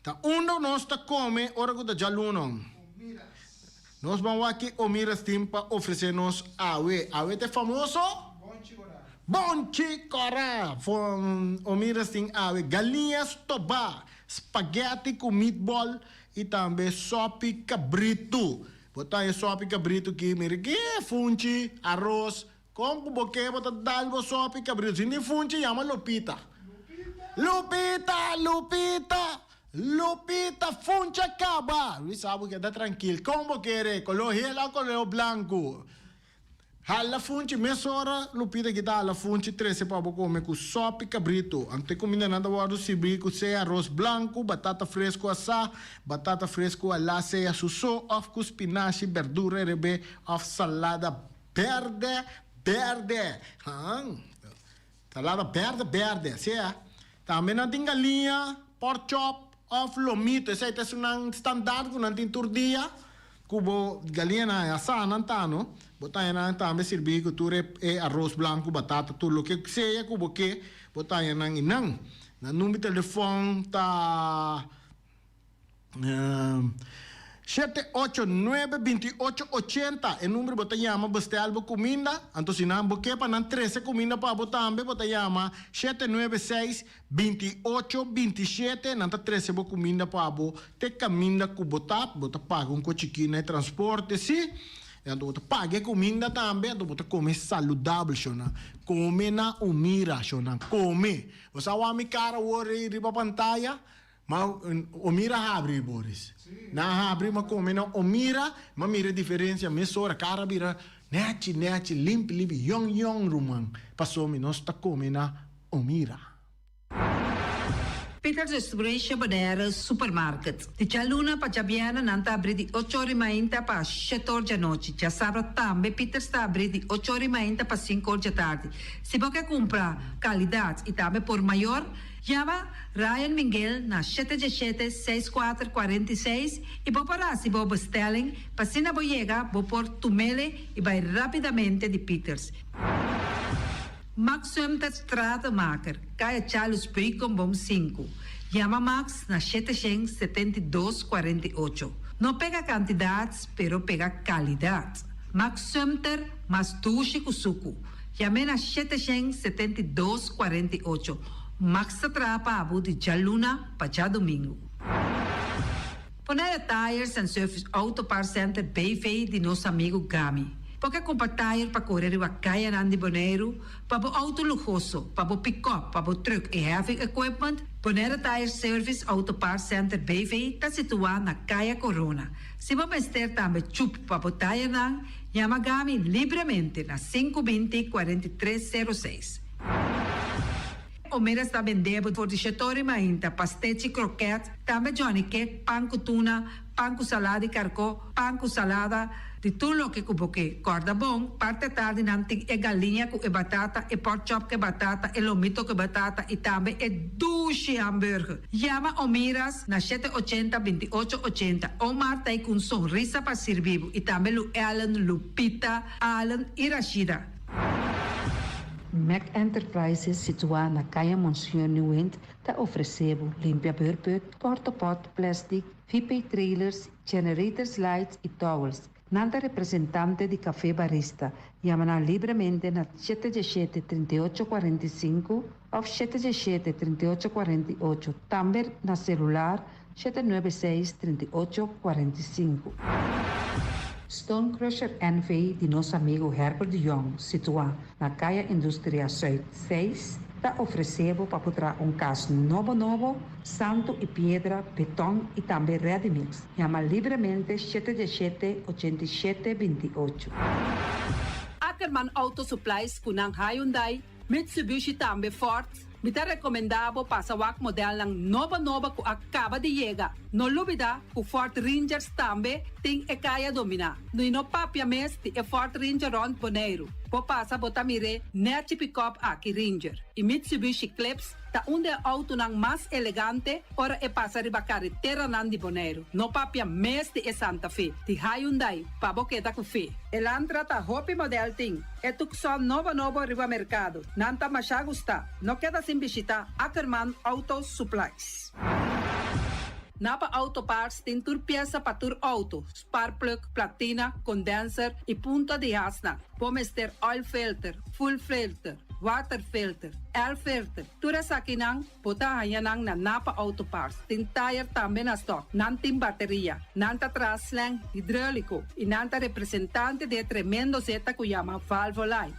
Tá onde nós tá come, ora que tá já luna. Nós vamos aqui o Miras Team para oferecer-nos awe. Awe é famoso? Bonchi Corá. O Miras Team awe. Galinhas toba. Spaghetti com meatball. E também sope cabrito. Botar aí sope cabrito aqui. Mira que funchi, arroz. Como boque, botar dalbo sope cabrito. Se não funchi, chama Lupita. Lupita funcha acaba. Luis sabe que está tranquilo. Como quer? Color hela, color blanco. Hala funchi, mesora. Lupita que dá la funchi 13 para comer com sopa e cabrito. Ante comida nada guardo sibri com se arroz blanco, batata fresco assá, batata fresco ala se a suso, of com spinaci, verdura rebe, of salada verde. Salada verde. Se é. Também não tem galinha, pork chop, of lomito. Esse é um standard que não tem turdia. Cubo galinha na asa nantano. Botar na também servir que tu é arroz branco, batata, tudo o que seja, cubo que botar na inang. Na número de telefone tá 789-2880. O número bota chama bestel comida. Então se não boque para não 13 comida para botar bota chama 796-2827. Não tá 13 comida para ter comida que botar paga cochiquina e transporte sim. Então você paga comida também, então você come saudável, come na umira, come. Você vai cara hoje riba pantalla, mas umira abre, Boris. Na abre, mas come na umira, mas mira diferença, mesora, cara vira, nete, limpo, yong, rumang. Passou, nós está come na umira. Peter's Restoration Bodera Supermarket. Di Cialuna pa Ciabiana nanta abri di 8 ore mainta pa 7 ore di notte. Ci sabra tambe Peter sta abri di 8 ore mainta pa 5 ore di tardi. Se vuoi compra qualità e tambe por maior, chiama Ryan Miguel na 717-6446 e può parlare se vuoi bestelling, passina boiega, vuoi por tumele e vai rapidamente di Peters. Max Sumter Stratenmaker, Kaya Charles Bricom Bom 5. Llama Max na 772-48. No pega cantidades, pero pega calidad. Max Sumter, mas tushi kusuku. Llame na 772-48. Max atrapa abu de Jaluna pa já domingo. Ponera Tires and Service Auto Parts Center BV de nosso amigo Gami. Porque comprar tire para correr a caia Nandi Boneiro, para o auto luxuoso, para o pick-up, para o truck e heavy equipment, Bonera Tire Service Auto Parts Center BV está situado na Caia Corona. Se você ter também chup para o tire não, chama Gami livremente na 520-4306. O Mera está vendendo por digetori mainta, pastete croquete, também Johnny Cake, pão com tuna, pão com salada e carcó, pão com salada, de tudo o que cuboque. Corda bom, parte tarde nanti é galinha com batata, e pork chop com batata, e lomito com batata, e também é duche hambúrguer. Chama o Miras na 780-2880. O Marta com sorriso para servir, e também o Ellen, Lupita, Alan e Rashida. Mac Enterprises, situada na Caia Monsieur Nieuwend, está oferecendo limpia beurput, porta-pot, plastic, VP trailers, generators lights e towels. Nada representante de café barista. Llama livremente na 717-3845 ou 717-3848. Também na celular 796-3845. Stone Crusher NV de nosso amigo Herbert de Jong, situado na Caia Indústria Zuid 6, está oferecendo para botar caso novo, santo e pedra, betão e também ready-mix. Chama livremente 717-8728. Ackerman Auto Supplies kunang Hyundai, Mitsubishi tambe Ford, Mita recomendabo pasawak model ng nova ku acaba de llegar. No lubida ku Ford Rangers tambe ting e kaya domina. No ino papia mes ti e Ford Ranger Ron Boneiro. Po pasa botamire net pick-up aki Ranger. E Mitsubishi Eclipse ta unde auto nang mas elegante ora e pasa riba carretera nan di Boneiro. No papia mes ti e Santa Fe. Ti Hyundai pa boketa ku fe. Elantra ta hopi model ting. E tukson novo riba mercado. Nanta masya gusta. No queda sin visita Ackerman Auto Supplies. Napa Auto Parts tem tur pieza para tur auto, spark plug, platina, condenser e punta de asna. Pomester oil filter, full filter, water filter, air filter. Tura sa kinang, puta hayanang na Napa Auto Parts. Tin tire tambe na stock, nanting bateria, nanta traslang hidráulico e nanta representante de tremendo zeta kuyama Valvoline.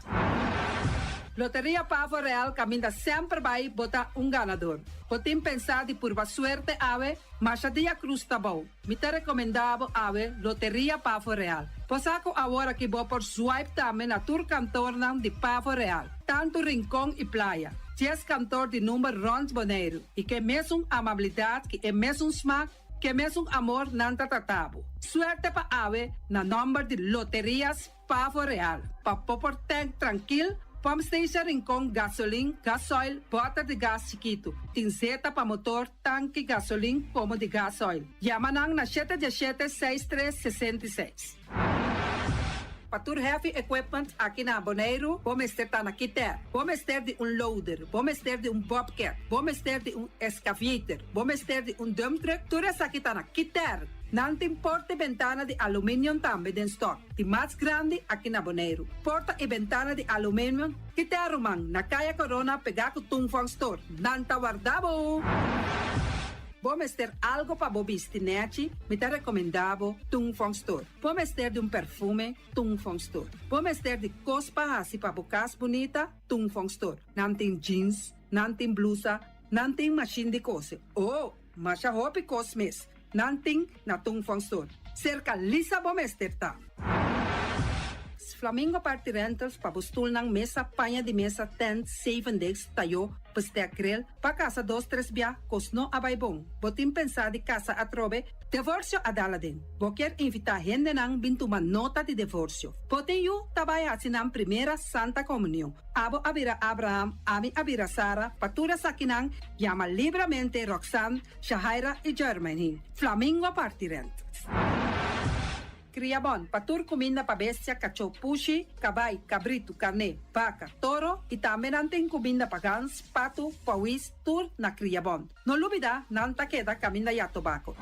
Loteria Pavo Real caminha sempre vai botar ganador. Potem pensar de purva suerte ave, mas a dia cruz tá bom. Me te recomendava ave Loteria Pavo Real. Posaco agora que vou por swipe também na tour cantor de Pavo Real. Tanto rincão e praia. 10 cantor de número Rons Boneiro. E que mesmo amabilidade, que é mesmo smack, que mesmo amor nanta tratabo. Suerte pa ave na number de Loterias Pavo Real. Pa popor tank tranquilo. Pump station Rincón, gasolina, gasoil, bota de gás chiquito. Tinzeta para motor, tanque, gasolina, como de gasoil. Yamanang na 717-6366. Patur Heavy Equipment aqui na Boneiro, vamos ter na Kiter, vamos ter de loader, vamos ter de bobcat, vamos ter de excavator, vamos ter de dump truck, tudo isso aqui na Kiter. Não tem porta e ventana de alumínio também em stock. De mais grande aqui na Boneiro. Porta e ventana de alumínio que te arrumam na Caia Corona pegar com Tungfang Store. Não tá guardado. Vamos ter algo para bobistinete, me te recomendavo Tungfang Store. Vamos ter de perfume, Tungfang Store. Vamos ter de cospa assim para bocas bonita, Tungfang Store. Não tem jeans, não tem blusa, não tem machine de coser. Oh, mas a roupa cosmes. Nanting na Tungfang Store. Cerca Lisa Bomester ta. Flamingo Party Rentals pa bustul ng mesa, panha de mesa, tent, 7 days, tayo, pastea grill, pa casa 2-3 bia, kosno abay bong. Botim pensa di casa atrobe, divorcio adala din. Boker invita gente nang bintuman nota de divorcio. Pote yu tabay asinang primera Santa Comunión. Abo abira Abraham, ami abira Sara, patura sa kinang, llama libremente Roxanne, Shahaira y Germany. Flamingo Party Rentals. Criabon, patur comida pa bestia, cachorro, pushi, cabay, cabrito, carne, vaca, toro e também natin comida pa gans, pato, pawis, tur na Criabon. No lubida, nanta queda caminda ya tobacco.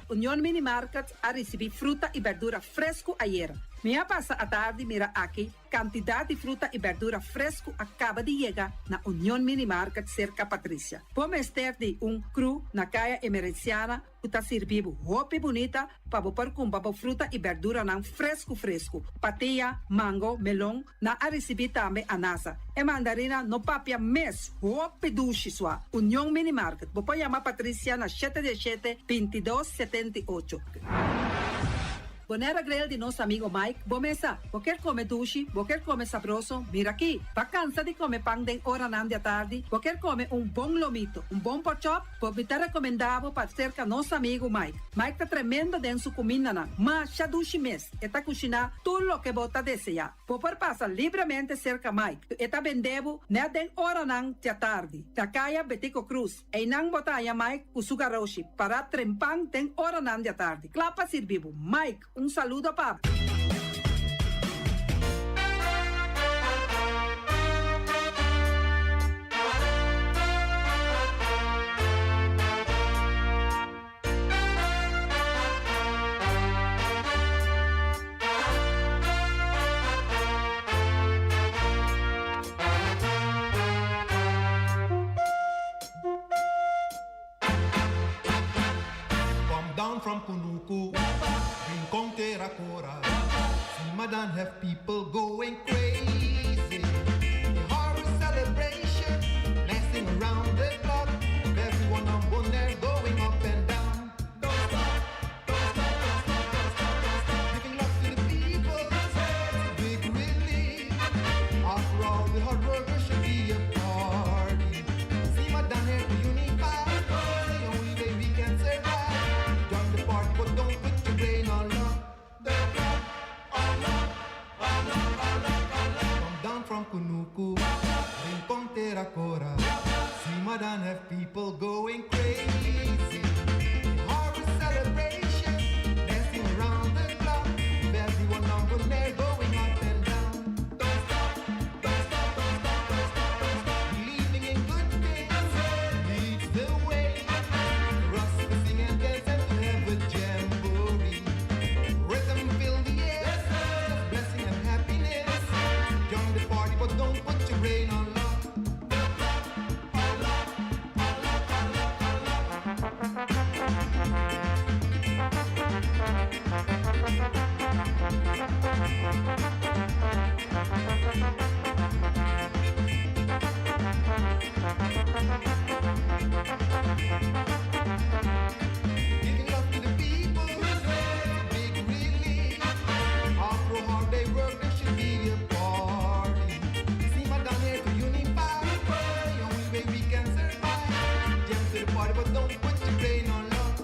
Union Mini Market a receber fruta e verdura fresco ayer. Minha passa a tarde mira aqui, quantidade de fruta e verdura fresco acaba de chegar na Union Mini Market cerca Patrícia. Vamos ter de cru na caia emergenciana, que está servindo roupa bonita para pôr com fruta e verdura não fresco. Patia, mango, melão, na a receber também anasa. E mandarina no papia mês, roupa duche sua. Union Mini Market. Vou chamar Patrícia na 717-2278. Bonera grill de nosso amigo Mike. Bomesa, vou quer comer duche, vou quer comer sabroso. Mira aqui, pa cansa de comer pão de hora nan de tarde, vou quer comer bom lomito, bom pork chop, vou me recomendado para cerca nosso amigo Mike. Mike tá tremendo dentro sua comida na, mas já duche mês, eta cozinhar tudo o que bota desejar. Vou por passar livremente cerca Mike, eta vendebo na den hora nan de tarde. Da caia Betico Cruz, e nan botaya Mike o sugaroshi para trempang den hora nan de tarde. Clapa servivo, Mike. Saludo, Pablo. Come down from Kunuku. Rincón Terracora, Ramadan have people going crazy. The horror celebration lasting around the clock. Everyone on Bonaire going up and down. Don't stop, don't stop, don't stop, don't stop, don't stop. Giving love to the people, it's a big relief. After all, the hard workers should be apart. from Kunuku, Rincon Terracora. See Madan have people going crazy. Harvest celebration, dancing around the clock. Everyone on the there going up and down. Don't stop, don't stop, don't stop, don't stop, don't stop. Believing in good things leads the way. Russ to sing and dance and to have a jamboree. Rhythm fill the air, blessing and happiness. Join the party, but don't put your brain on lock. Giving love to the people, big relief. After a hard day work, there should be a party. See my down here to unify. The only way we can survive. Jam to the party, but don't put your brain on lock.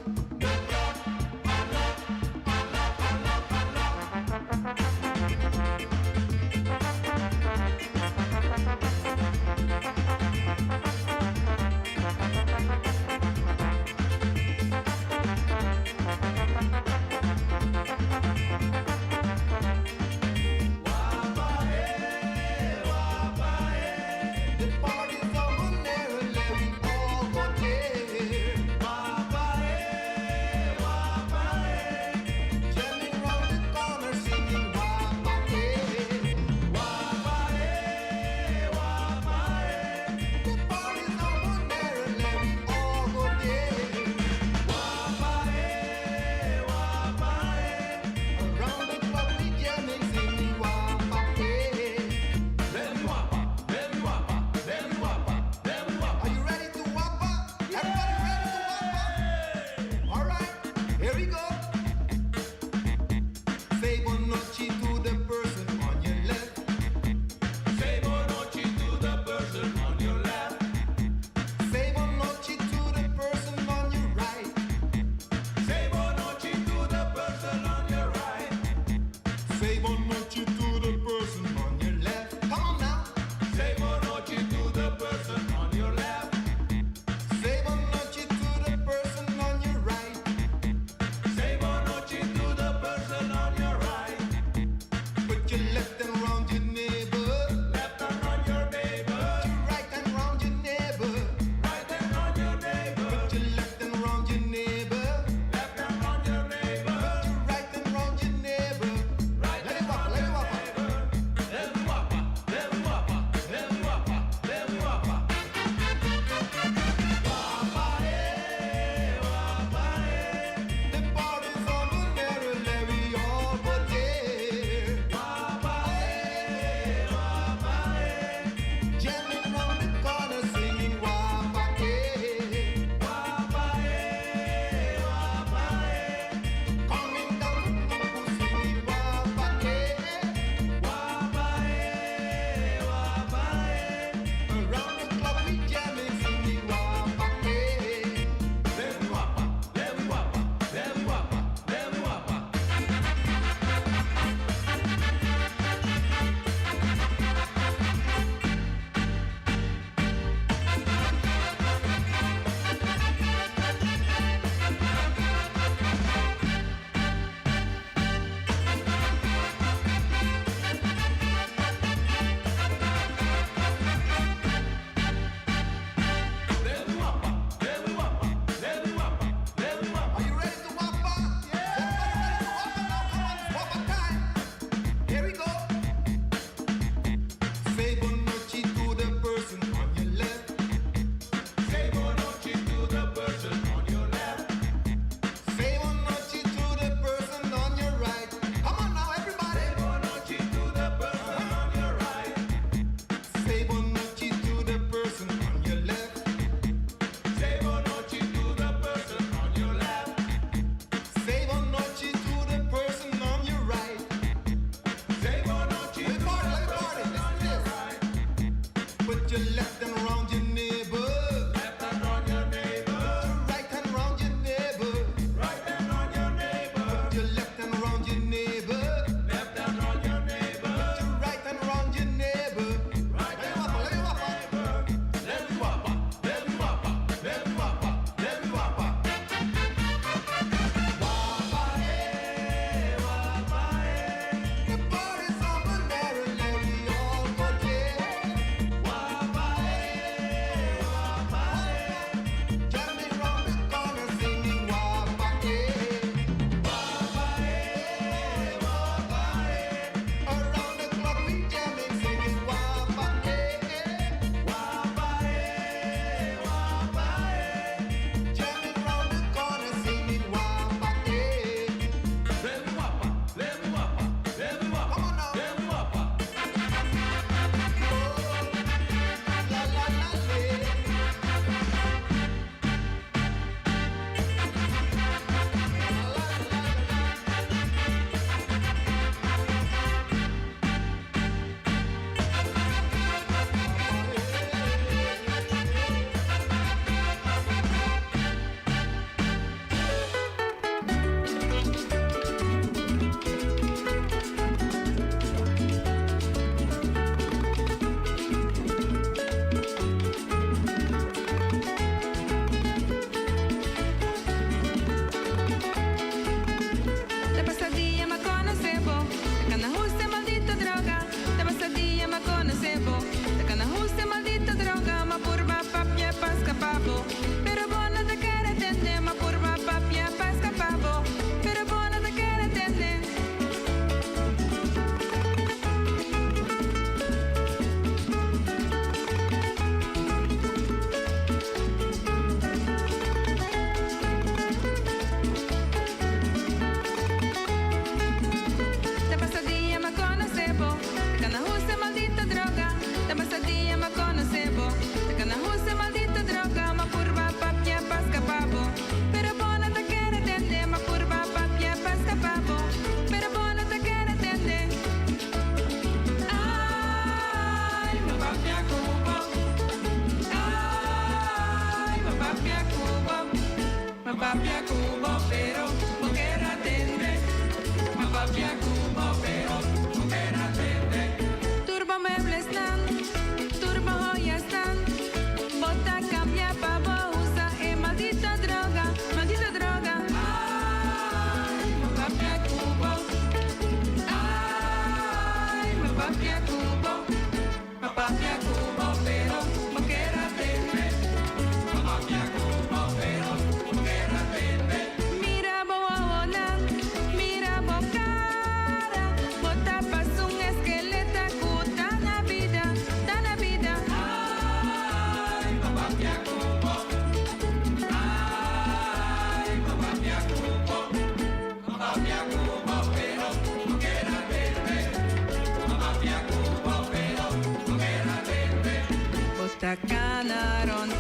Bota canaron,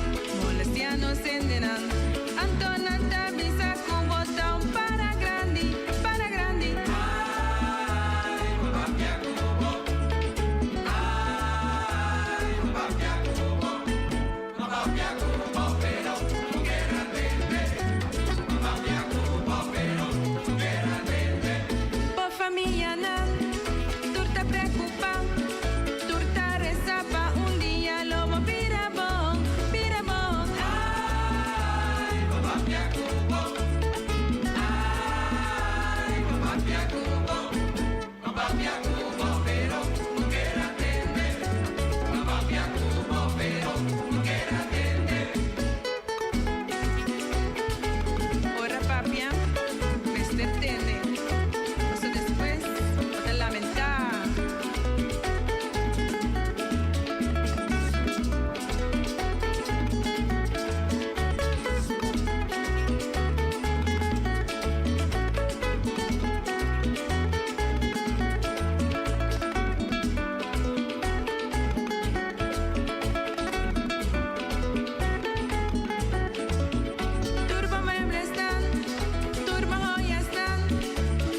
molestianos endenan. Antonanta bisa con botão para grande, para grande. Ay, papapia cubo. Ay, papapia cubo. Papapia cubo, pero que grande. Papapia cubo, pero que grande. Por familia nan, turta preocupa, turta rezaba un día lobo pirabón, pirabón. Ay, papapia cubo. Ay, papapia cubo. Papapia cubo, pero que grande. Papapia cubo, pero que grande. Ora papia, este tene. Eso después te lamentar. Turbo muebles dan, turbo joyas dan.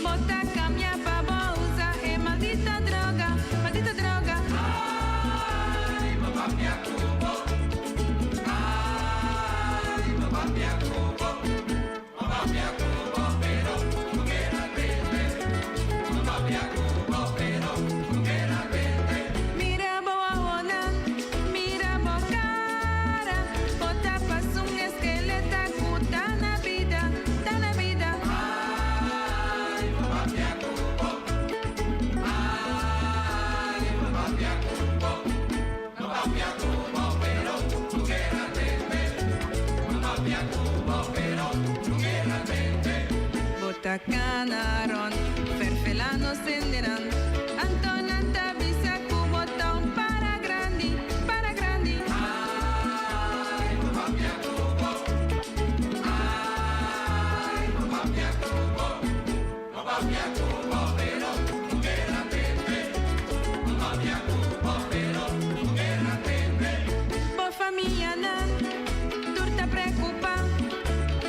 Bota cambia babosa, maldita droga, maldita droga. Ay, papapia cubo. Ay, papapia cubo. Papapia cubo, pero que grande. Papapia cubo, pero que grande. Mira boona, mira bocara. Bota pas un esqueleto, cuta na vida, ta na vida. Ay, papapia cubo. Ay, papapia cubo. Papapia cubo, pero que grande. Papapia cubo, pero que grande. Bota canaron, ferfelanos enderan. Antonanta bisa cubo tão para grande, para grande. Ay, papapia cubo. Ay, papapia cubo. Papapia cubo, pero que grande. Papapia cubo, pero que grande. Por familia nan, turta preocupa,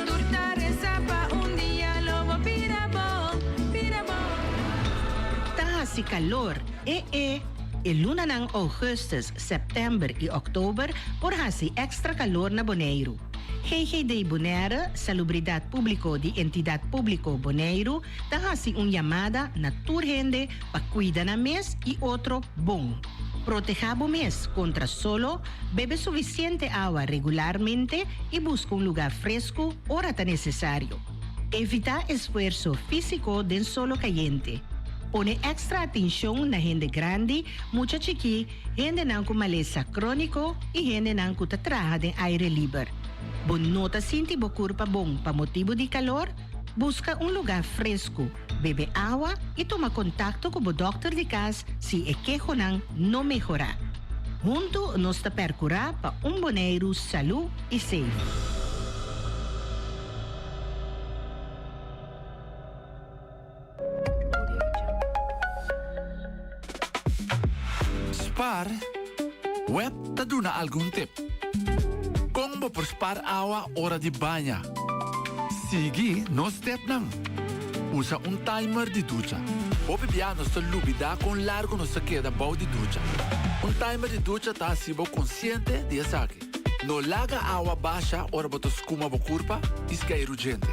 turta rezaba un día lobo pirabón, pirabón. Si calor e luna ng Augustus, September e October por hasi extra calor na Bonaire. GGD Bonaire, Salubridad Público de Entidad Público Bonaire, tahasi un llamada na turhende pa cuida na mes y otro bom. Protejabo mes contra solo, bebe suficiente agua regularmente y busca un lugar fresco hora tan necesario. Evita esfuerzo físico den solo caliente. Pone extra atención na gente grande, mucha chiqui, gente nang maleza crónico y gente nang tatraha de aire libre. Bon nota sinti bokurpa bom pa motivo de calor, busca un lugar fresco, bebe agua y toma contacto con el doctor de casa si el quejo nang no mejora. Junto nos ta percura pa un Bonaire salud y safe. Spar, web ta duna algum tip. Combo por spar awa hora de banha. Sigi no step nang. Usa un timer de ducha. O piano sta lubida con largo no se queda bau de ducha. Un timer de ducha ta sibo consciente de saque. No laga awa baixa ora boto skuma bo curpa, isca urgente.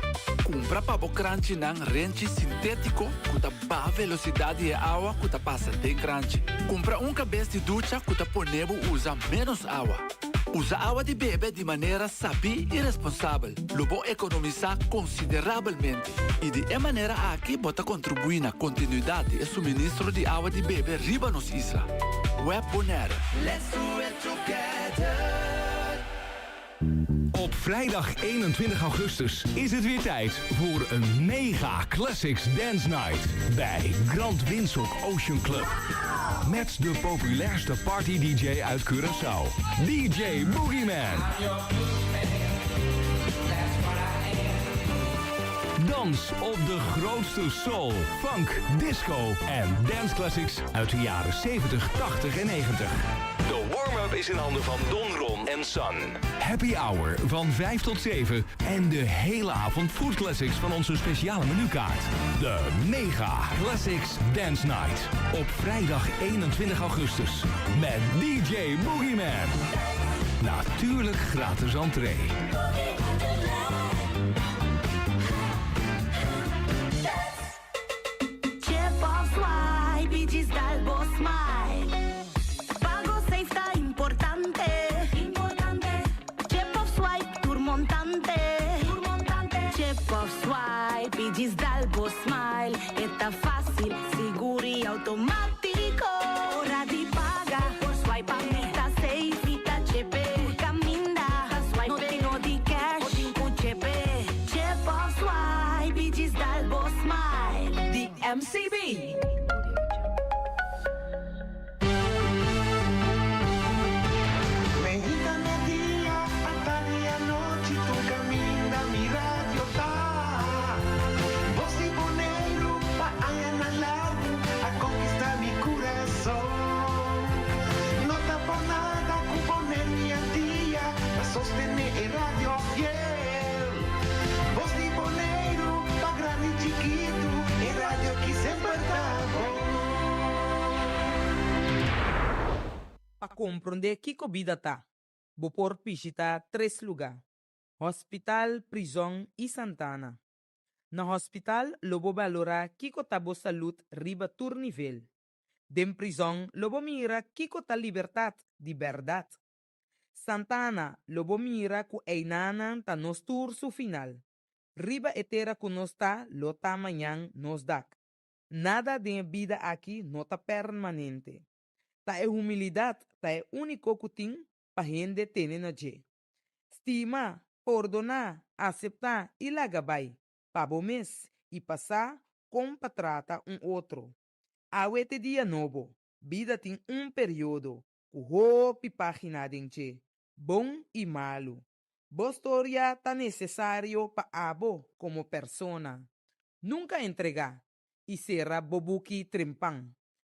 Compra pa bo crunchy nang renchi sintético, kuta ba velocidade e awa kuta passa tem crunchy. Compra un cabeça de ducha kuta ponebo usa menos awa. Usa água de bebê de maneira sabia e responsável. Lobo economizar consideravelmente. E de maneira aqui bota contribuir na continuidade e suministro de água de bebê riba nos isla. Web Bonaire. Let's do it together. Op vrijdag 21 augustus is het weer tijd voor een mega Classics Dance Night bij Grand Windsock Ocean Club. Met de populairste party-dj uit Curaçao, DJ Boogeyman. Dans op de grootste soul, funk, disco en dance classics uit de jaren 70, 80 en 90. De warm-up is in handen van Don Ron en Sun. Happy Hour van 5 tot 7 en de hele avond Food Classics van onze speciale menukaart. De Mega Classics Dance Night. Op vrijdag 21 augustus met DJ Boogeyman. Natuurlijk gratis entree. Gisdalbo Smile, está fácil, seguro y automático. Hora de pagar por swipe, está safe, está chepe. Caminda, swipe, no tengo de cash, o tengo chepe. Chip of swipe, Gisdalbo Smile. The MCB. Para compreender que vida tá, vou por visitar 3 lugares: hospital, prisão e Santana. No hospital, lobo valora kiko tabo saúde riba tur nível. Dem prisão, lobo mira kiko ta liberdade de verdade. Santana, lobo mira ku einana ta nos tur su final. Riba etera ku nos ta, lo ta manhã nos dak. Nada de vida aqui não tá permanente. Ta é humildade, ta é único que tem para gente ter na je. Estima, perdonar, aceitar e lagabay. Pabo mes e passar como para tratar outro. Awete dia novo, vida tem período, o hopi página de bom e malo. Boa história tá necessário para abo como persona. Nunca entregar e será bobuki trempang.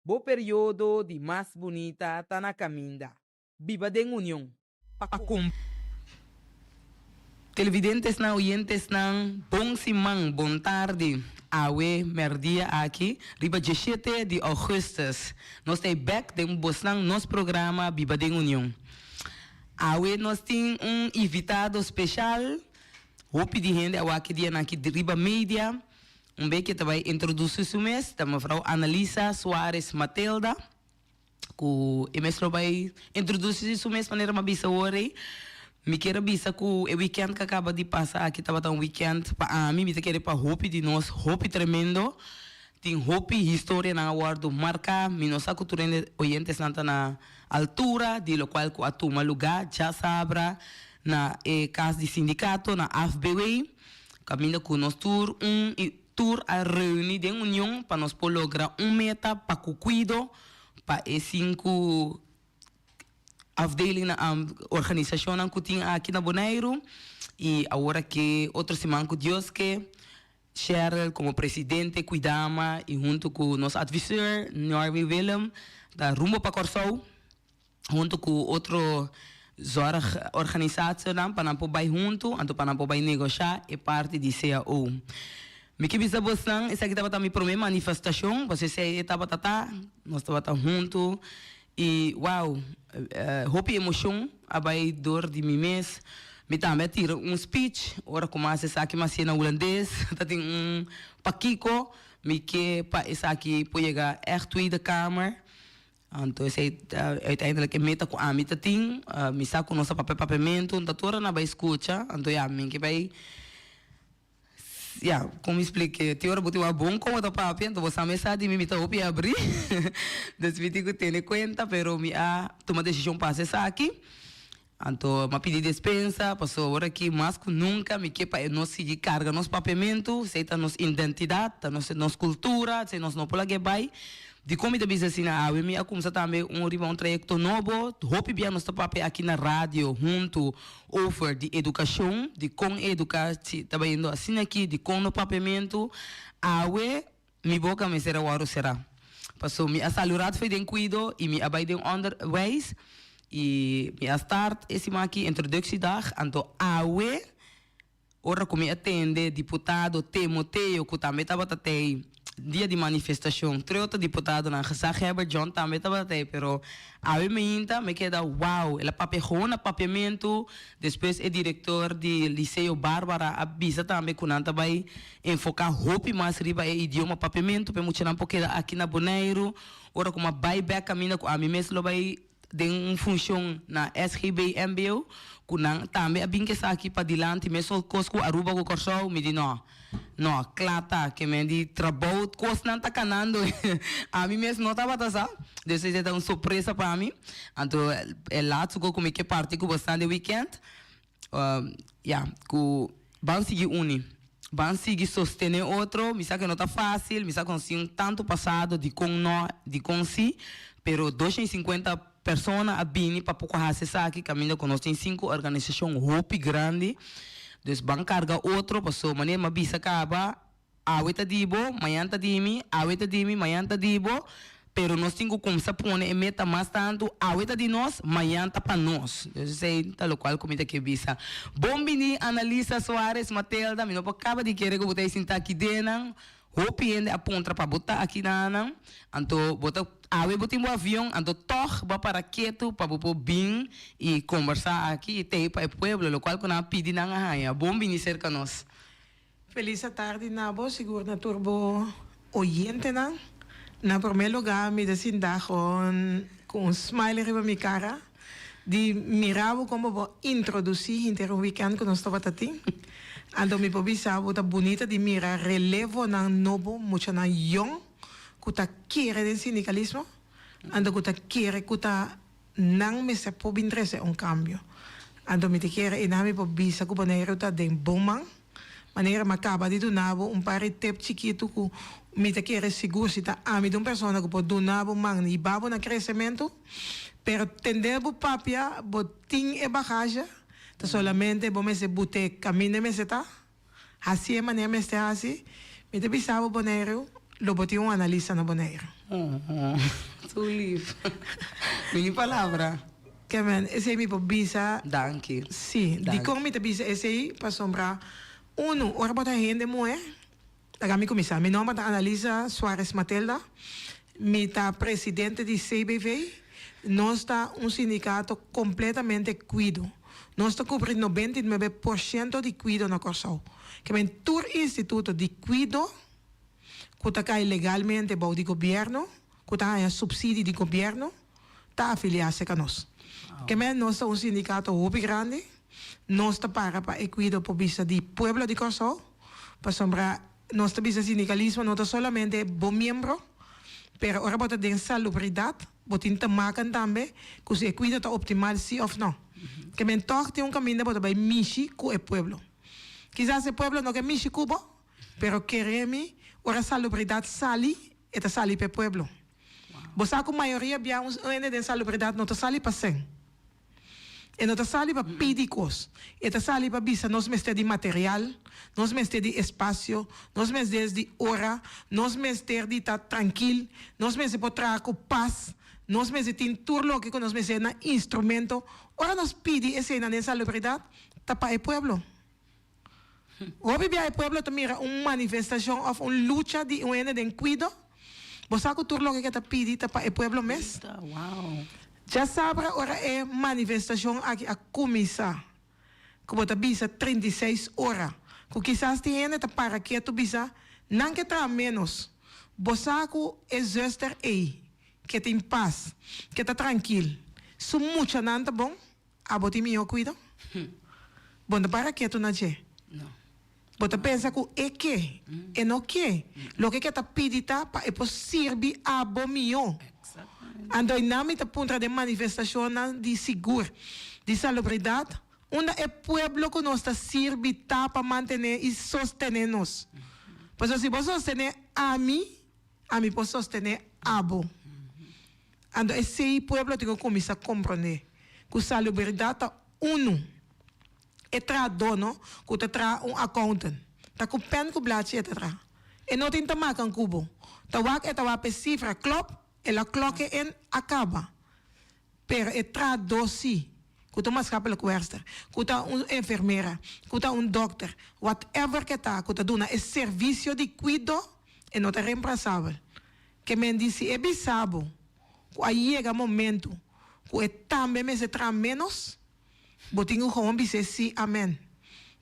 Bo período de mais bonita tá na caminda. Viva de união. Televidentes na oyentes nan bom simang, bom tarde. Awe merdia aqui, riba 17 de augustus. Nós estamos back de bosnang nos programa Viva de União. Awe nós tem invitado especial. Hope de gente aqui dia na aqui de riba media. Beetje vai introduzir o mês da mevrouw Annalisa Soares Matilda. Que mesmo vai introduzir o mês maneira uma bisa hoje. Me quero bisa que o weekend que acaba de passar aqui estava um weekend para mim, me quero para hope de nós, hope tremendo. Tem hope história na guardo marca, me nossa cultura oyentes na altura, de lo qual que atuma lugar já sabra na casa de sindicato na AFBW. Caminho com nós tour a reunir de união para nós lograr meta para o cuido para as 5 afdelingen na organização que tem aqui na Bonaire e agora que outro semana que Deus que Cheryl como presidente cuidama e junto com nosso advisor Norby Willem da rumo para Corsou junto com outro zorg organisatie para não poder junto então para não poder negociar e parte de CAO. Me que bisa bosang, essa aqui estava também para minha manifestação, você se estava nós estava junto e wow, hope emoção, abai dor de mim mês, me também tira speech, ora começa essa aqui mas na holandês, tá tem paquico, me que para essa aqui pode chegar echt de kamer. Então esse uiteindelijk meta com a meta tem, me saco nosso papeamento, então toda na vai escuta, então já me que vai como expliquei, tem hora botar bom como tá papi, então você me sabe me tá opi abrir, desviti que tem conta, pero me toma decisão para essa aqui, então me pedi dispensa, passou hora que mais que nunca me que para nós seguir carga nosso papiamento, seita nossa identidade, nossa cultura, se nós não pode vai de como de business na AWE, me começa também um trajecto novo, hope bem nós papel aqui na rádio, junto, over de educação, de com educar, também indo assim aqui, de com no papiamento, AWE, me boca me será o será. Paso mi asalurat foi den cuido e mi abai den onderwijs. E mi start esse aqui introductiedag anto awe. Ora come attende deputado Timoteo que também estava tatei dia de manifestação. Outro deputado na gezaghebber John também estava tatei, pero awe me inta me queda wow, ela papel na papiamento. Depois é diretor de Liceu Bárbara avisa também que não vai enfocar hope mais riba é idioma papiamento, para muito não porque aqui na Bonaire. Ora como vai back caminho com a mim mesmo vai tem função na SGB MBO kunang também a que está aqui para dilante mesmo cosco Aruba com Corsol me diz não clata que me diz trabalho cos não tá canando a mim mesmo não estava tá desse é uma surpresa para mim então é lá tu como que parte com bastante weekend com vão seguir vão seguir sostener outro me sabe que não tá fácil me sabe que não tanto passado de com não de com si pero 250 pessoas a bini para pouco raça aqui caminho conosco tem 5 organizações hope grande dus vão carga outro passou maneira uma bisa acaba aweta dibo manhã tá dimi aweta dimi manhã tá dibo pero nós temos como se põe e meta mais tanto aweta de nós manhã tá para nós eu sei tal qual comida que bisa bom bini Analisa Soares Matilda me não acaba de querer que eu botei sentar aqui dentro hope ainda aponta para botar aqui na anto botar awe botin mo avião ando toch ba para quieto para bo bem e conversar aqui e ter para o pueblo lo qual que na pedi na ngaia bom vir cerca nós. Feliz tarde nabo seguro na turbo oyente na primeiro lugar me desinda com um smile riba mi cara de miravo como vou introduzir inter o weekend que nós estava tati ando me pobisa bota bonita de mira relevo na novo muito na young kuta quiere del sindicalismo, ando kuta quiere kuta nang me se po interesse un cambio. Ando me te quiere e nami po bisa ku Bonaire ta den bomang, maneira macaba di donavo un pare tep chiquito ku me te quiere seguro si ta ami de un persona ku po donavo mang ni babo na crescimento, pero tender bo papia bo ting e bagage, ta solamente bo me se bute camine me se ta, assim é maneira me se assim, me te bisa bo Bonaire lo botei analista na Bonaire. Tu live. Minha palavra. Que men, esse aí me bisa. Danke. Sim, de como me bisa esse aí para sombrar. Ora bota gente moe. Daga me começar. Meu nome é Analisa Soares Matilda. Me tá presidente de CBV. Nós está sindicato completamente cuido. Nós está cobrindo 99% de cuido na Corsol. Que men Tour Instituto de Cuido que está legalmente para o governo, que está subsídio do governo, está afiliado com nós. Que nós somos sindicato muito grande, nós está para o cuidado por vista do povo de Corsol, para sombrar, nós está vista sindicalismo, não está solamente bom membro, mas agora bota de salubridade, bota intamakan também, que se cuida está optimal sim ou não. Que toch tem caminho para vai mexer com o povo. Quizás o povo não quer mexer com o povo, mas queremos ora salubridade sali eta sali pe pueblo. Bosa com maioria bia uns ene de salubridade não tá sali para 100. E não tá sali para pedicos. Eta sali para bisa nós mestre de material, nós mestre de espaço, nós mestre de hora, nós mestre de tá tranquilo, nós mestre potra com paz, nós mestre tem turlo que nós mestre na instrumento. Ora nós pedi esse na salubridade tá para o pueblo. Hoje o povo também uma manifestação ou uma luta de um ene de cuido. Você sabe tudo o que está pedindo para o povo mesmo? Já sabe agora é manifestação aqui a começar. Como está bisa 36 horas. Que quizás tem ene para que tu bisa não que tra menos. Você sabe é justo aí que tem paz, que está tranquilo. Se muito não está bom, a botar meu cuido. Bom para que tu não je? Não. Você pensa que é que, é não que. Lo que está pedindo para é servir a bom meu. Ando em nome da ponta de manifestação de seguro, de salubridade, onde é povo que nós está servindo para manter e sostener nós. Pois se você sostener a mim pode sostener a bo. Ando esse povo tem que começar a compreender que salubridade é é tra dono, que tra accountant. Tá com pen com blad e tra. E não tem tamacan cubo. Tawak e tawape cifra klop, e la klokke en acaba. Pero e tra dosi. Kuta maatschappelijk werkster, kuta enfermera, kuta dokter, whatever que tá, kuta duna é serviço de cuido e não é reemplaçável. Que men disse é bisabo, aí chega momento, que é também me se tra menos, botinho gewoon bise sim, amém.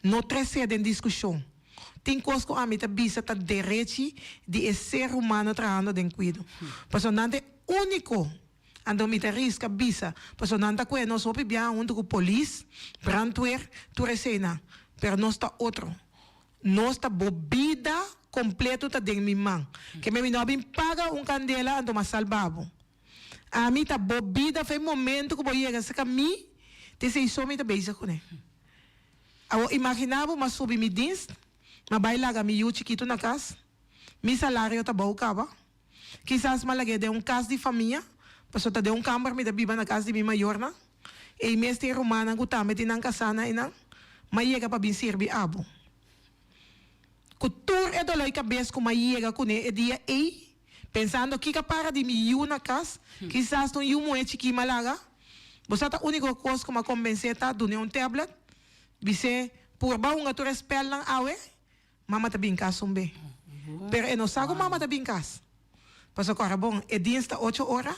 Não precede em discussão. Tem coisa que a mim tá bisa tá direito de ser humano trabalhando de cuido. Personante único. Ando mi risca bisa, paso nanta que no sopi bia junto com polis, brandweer, turesena, pero no está outro. No está bobida completo ta ding mi man. Que me no abin paga candela ando mas salvabo. A mim tá bobida foi momento que vou chegar sa kami, te sei so mi ta bezig com ele. Eu imaginava mas subi mi dienst, mas bailaga mi yu chiquito na casa, mi salário tá bom cava. Quizás malagay de casa de família. Paso ta de kamer mi da biba na casa de mi mayor na. E meste romana gutame tinang kasana inang. Mayega pa bin sirbi abo. Kutur e doloy kabes ko mayega kune e dia e. Pensando kika para di mi yu na kas. Quizás no yu mo e chiki malaga. Bosata único cos ko makombenseta dune un tablet. Bise purba unga tu respel lang awe. Mama ta bin kasumbe. Pero e no sago mama ta bin kas. Paso corabon e diensta 8 horas.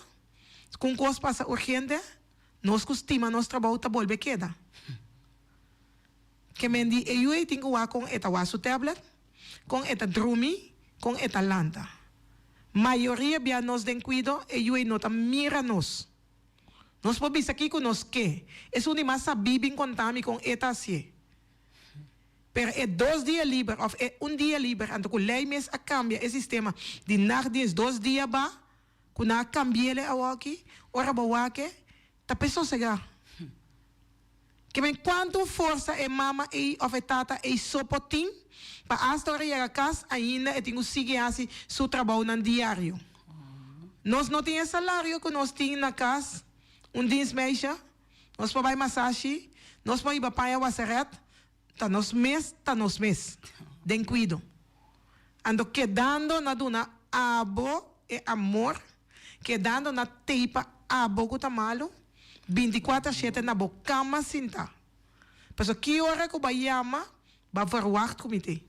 Com coisa passa urgente, nós costumamos nosso trabalho tá volve queda. Que mendi eu tenho com eta wasu tablet, com eta drumi, com eta lanta. Maioria bia nós den cuido eu não tá mira nós. Nós podemos aqui com nós que é o mais sabibin contami com eta assim. Pero é 2 dias livre, ou é dia livre, então com lei mes a cambia o sistema de nachtdienst 2 dias ba. Kuna cambiele awaki, ora bawake, ta pessoa sega. Que men quanto força é mama e of tata e sopotim, pa hasta ora chega a casa ainda e tenho sigue assim seu trabalho no diário. Nós não temos salário que nós temos na casa, dienstmeisje, nós papai massagem, nós papai papai wasaret, ta nos mes, den cuido. Ando quedando na duna abo e amor, quedando na teipa a boca tá malo 24/7 na boca cama sinta. Mas que hora que o baiama vai verwacht comité.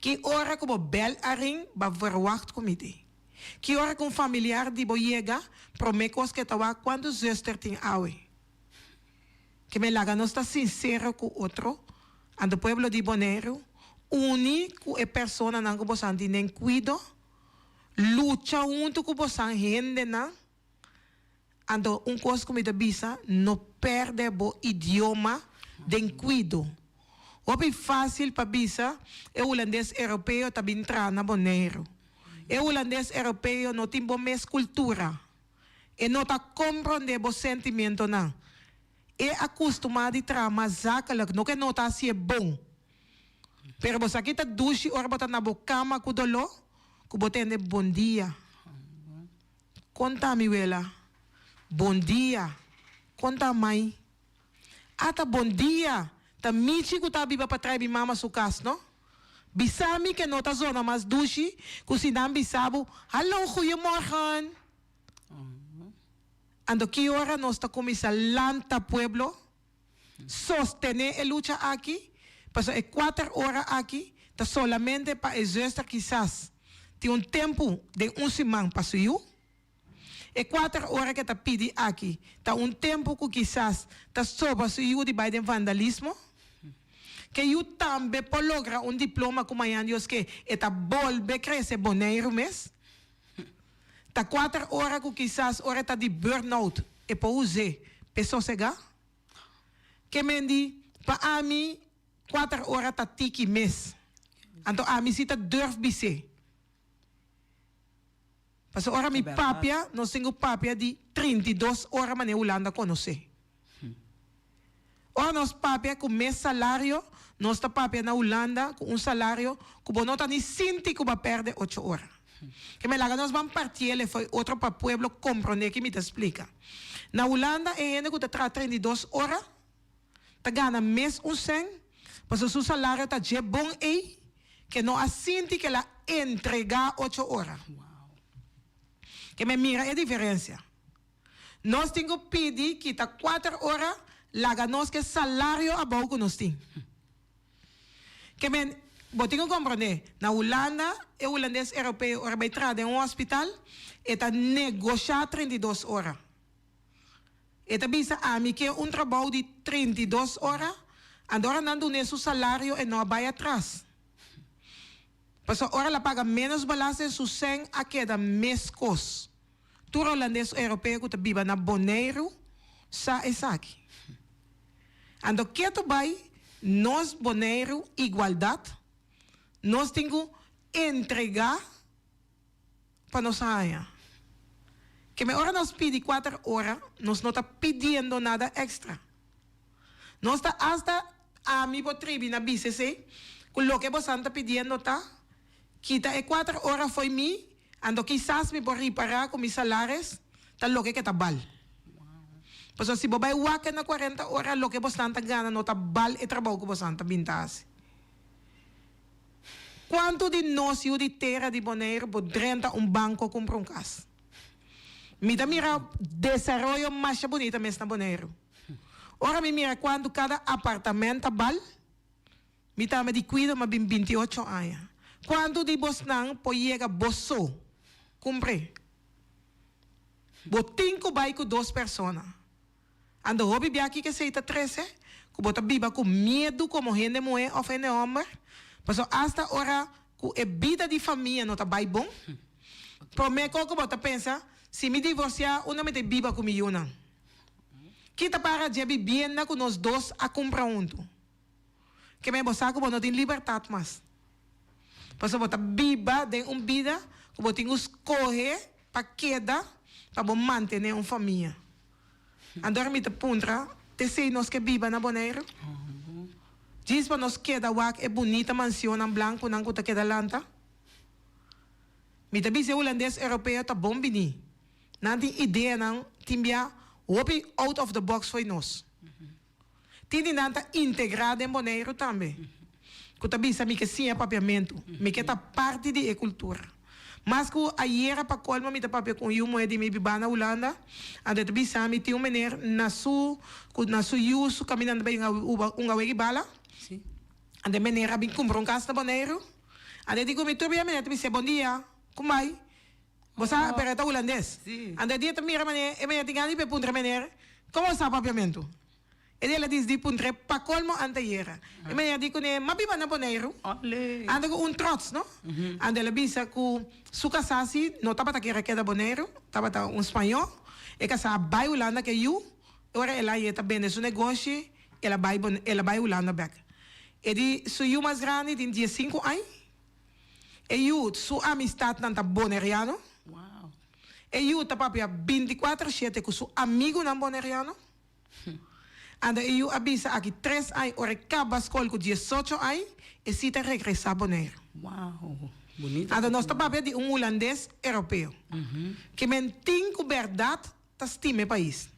Que hora que o bel aring vai verwacht comité. Que hora que um familiar de boiega promecos que tawa quando zuster tem awe. Que me laga não está sincero com outro, ando pueblo de Bonaire, único é persona não que você nem cuido. Lucha junto com você gente na ando coisa como da bisa não perde o idioma de cuido. O é fácil para bisa é holandês europeu tá bem entrar na Bonaire. É holandês europeu não tem mais cultura. E não tá compreender o sentimento na. É acostumado a entrar mas zakelijk não que não tá assim bom. Pero você aqui tá duche ora botar na cama com dolor. Kubotende bom dia. Conta mi wela. Bom dia. Conta mãe. Ata bom dia. Ta michi ku ta biba patrai bi mama sukas no? Bisami que nota zona mas dushi ku sinam bisabo. Hallo, goeiemorgen. Ando que hora nós ta comisa lanta pueblo. Sostener a lucha aqui. Paso 4 horas aqui. Ta solamente pa exercer quizás. Tem tempo de semana para suyo. E 4 horas que tá pedi aqui. Tá tempo que quizás tá soba suyo de baile vandalismo. Que eu também por lograr diploma como anos que eta volve crescer Bonaire mes. Tá 4 horas que quizás hora tá de burnout e por usar pessoa cega. Que mendi para a mim 4 horas tá tiki mes. Então a mim se tá durf bise. Mas ora mi papia, nós temos papia de 32 horas na Holanda conhecer. Ora nós papia com mês salário, nós tá papia na Holanda com salário que não tá nem sinti que vai perder 8 horas. Que me laga nós vamos partir ele foi outro para pueblo compreender que me te explica. Na Holanda é ainda que tá 32 horas, tá ganha mês 100, mas o seu salário tá de bom aí, que no asiente que la entrega 8 horas. Que me mira la diferencia. Nós tengo pedir que está 4 horas, la ganos que salario abajo que nos tem. Que me, vou tenho que compreender, na Holanda, o holandês europeu, ora vai entrar em hospital, está negociar 32 horas. Eta bisa a mim que trabalho de 32 horas, agora não dá seu salário e não vai atrás. Mas agora ela paga menos balança em seu sem a queda mais cos. Tu holandês europeu que vive na Bonaire, sa e aqui. Ando que tu vai, nós Bonaire igualdade, nós temos entregar para nós sair. Que me hora nos pede 4 horas, nós não está pedindo nada extra. Nós está hasta a mi potribi na BCC, com o que você está pedindo tá, que tá 4 horas foi mi, ando quizás me por reparar com mis salários, tá lo que tá bal. Pues se você vai waka na 40 horas, lo que você está ganhando não tá bal e trabalho que você está bintase. Quanto de nós e de terra de Bonaire podrenta banco comprar casa? Mira, desarrollo mais bonito mesmo na Bonaire. Ora, mira, quando cada apartamento bal, mira, me de cuida, mas 28 anos. Quando de Bosnan, pode chegar bosso, cumpre. Botinco vai com 2 pessoas. Ando hobby aqui que seita 13, que bota biba com medo, como gente mulher ou gente homem. Mas hasta hora, com a vida de família não tá bem bom. Prometo que bota pensa, se me divorciar, eu não me biba com milhão. Kita para de viver com nós 2 a comprar junto. Que me bossa que não tem liberdade mais. Mas bota biba de vida, que bota escolher para queda, para manter uma família. Andar me te puntra, te sei nós que biba na Bonaire. Diz para nós queda é bonita mansão em branco, não que queda lanta. Me te diz holandês europeu tá bom bini. Não tem ideia não, timbia hopi out of the box foi nós. Tem nada integrado em Bonaire também. Que tá bisa me que sim é papiamento, me que tá parte de cultura. Mas que ayer para colma me tá papia com eu moeda de me biba na Holanda, ande te bisa me tem meneer na su uso caminhando bem uma bala. Sim. Ande meneer abin comprar casa na Bonaire. Ande digo me turbia meneer te bisa bom dia. Como vai? Você pereta holandês? Sim. Ande dia te mira meneer, e meneer tingani pe puntre meneer. Como está papiamento? E ela diz de puntre pa colmo ante yera. E meneer digo ne mabiba na Bonaire. Olé. Ande ko trots, no? Ande la bisa ku su casasi, no taba ta kera queda Bonaire, taba ta espanhol. E casa vai Holanda que you, ora ela ia ta bene su negócio, ela vai Holanda back. E di su you mais grande de 15 anos. E you su amistad nanta boneriano. Wow. E you ta papia 24/7 com su amigo nan boneriano. Ande e you abisa aqui 3 anos, ora acaba escola com 18 anos, e se te regressar a Bonaire. Wow. Bonito. Ande nós ta papia de holandês europeu. Que mentin com verdade, ta estime país.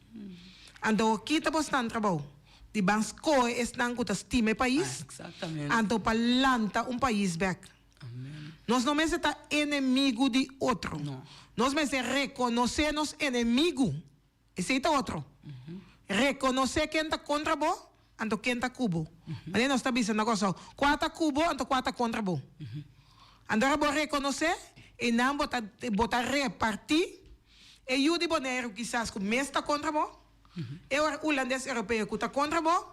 Ande aqui ta bostan trabalho. De banco estão com ta estime país. Exatamente. Ande palanta país back. Nós não somos inimigo de outro. Não. Nós somos reconhecer nos inimigo. Esse é outro. Reconhecer quem está contra você, então quem está cubo. Mas nós estamos dizendo coisa, 4 cubo, então 4 contra você. Então vou reconhecer e não botar repartir. E eu de Bonaire, quizás, que mais está contra você. E o holandês europeu que está contra você.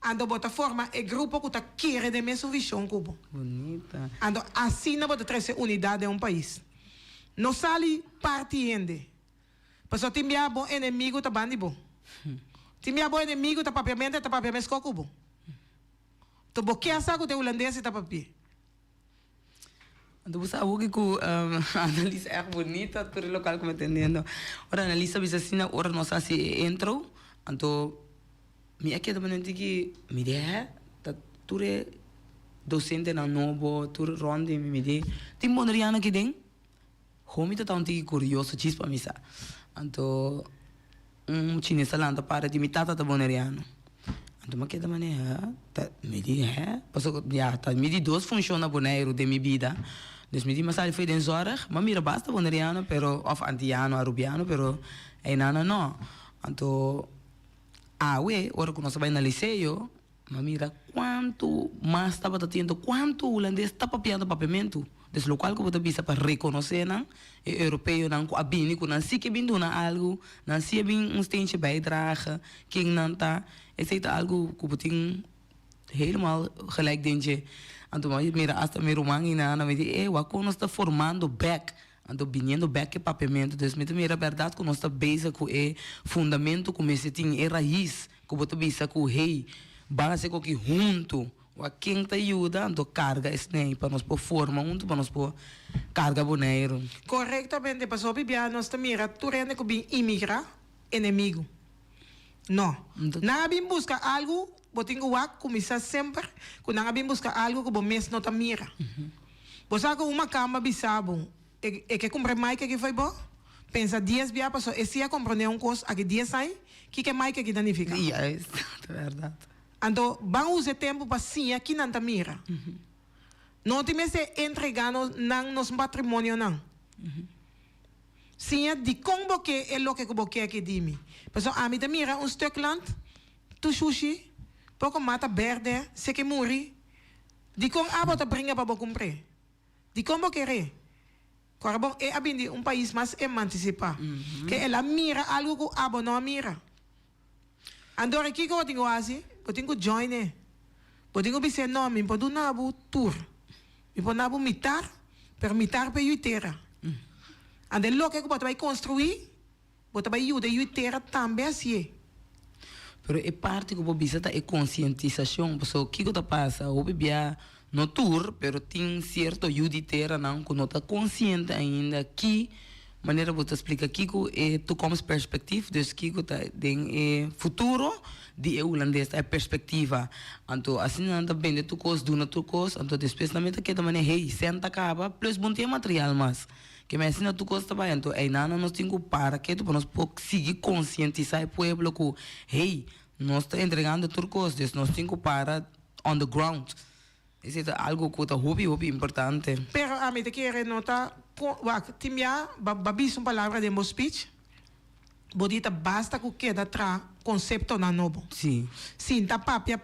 Ando bota forma e grupo que tá querer de mesma visão cubo. Bonita. Ando assim não bota trazer unidade em país. Não sale partiende. Mas tem minha bom inimigo tá bandi bom. Tem minha bom inimigo tá papiamento cubo. Tu boqueia saco de holandês tá papia. Então você sabe que a analisa é bonita, todo local como entendendo. Ora analisa bisa sina ora nossa se entrou, então mi aqui também que me dê tá ture docente na novo tur ronde me dê tem bonariana que tem homi tá tão curioso chispa misa então chinesa lá para de mitata tá bonariano Então, mas que da maneira, me di, me di dois funciona boneiro de minha vida. Dus me di, mas ali foi de zorg, mas mira basta boneriano, pero, of antiano, arubiano, pero, nana não. Então, ora que nós vai na liceu, mas mira quanto mais estava tendo, quanto o holandês está papiando papamento. Dus local que você bisa para reconhecer, não? E europeu não, com a bini, com não se que bem dona algo, não se bem steentje bijdragen, quem não tá, esse é algo que você helemaal gelijk dentje. Então, mira, hasta me romangi na, me diz, wat kon nós está formando back. Então, viniendo back é papamento. Dus, mira, verdade que nós está bezig com o fundamento, com esse tem é raiz, que você bisa com base com que junto. O quem te ajuda, então carga esse para nós pôr forma, para nós pôr carga boneiro. Corretamente, passou bibia, nós também tu rende que bem imigra, inimigo. Não. Não bem busca algo, botinho wak, começar sempre, quando não bem busca algo que bom mês não tá mira. Você com uma cama bisabo, é que compra mais que foi bom? Pensa 10 bia passou, esse ia comprar um costo, aqui 10 sai, que mais que danifica? É verdade. Então, vamos usar tempo para sim aqui não tá mira. Não tem mais entregando nos patrimônio não. Sim, de como que é o que eu quero que dime. Mas a mim tá mira stuk land, tu sushi, pouco mata verde, se que morre. De como a bota brinca para comprar. De como que é? Corabon é abindi país mais emancipado. Que ela mira algo que a não mira. Andor aqui que eu tenho assim. Eu tenho que join. Eu tenho que dizer, não, eu posso dar um tour. Eu posso dar um mitar, para mitar para a terra. E o que eu vou construir, eu vou ajudar a terra também assim. Pero é parte que eu vou dizer é conscientização. Porque o que está passando, eu bebia no tour, pero tem certo ajuda terra não, que não está consciente ainda que maneira você explica que é tu como perspectiva, dus que tá tem futuro de holandês é perspectiva. Então assim não tá bem de tu cos do na tu cos, então depois também tá que da maneira hey, senta acaba plus bom tem material mas que me ensina tu cos também, então aí nada nós temos para que tu nós conseguir conscientizar o povo que hey, nós está entregando tu cos, dus nós temos para on the ground. Isso é algo que é hobby importante. Pero a mim te quero notar, timia babis uma palavra de meu speech. Bodita basta que queda tra concepto na novo. Sim. Sim, tá papia.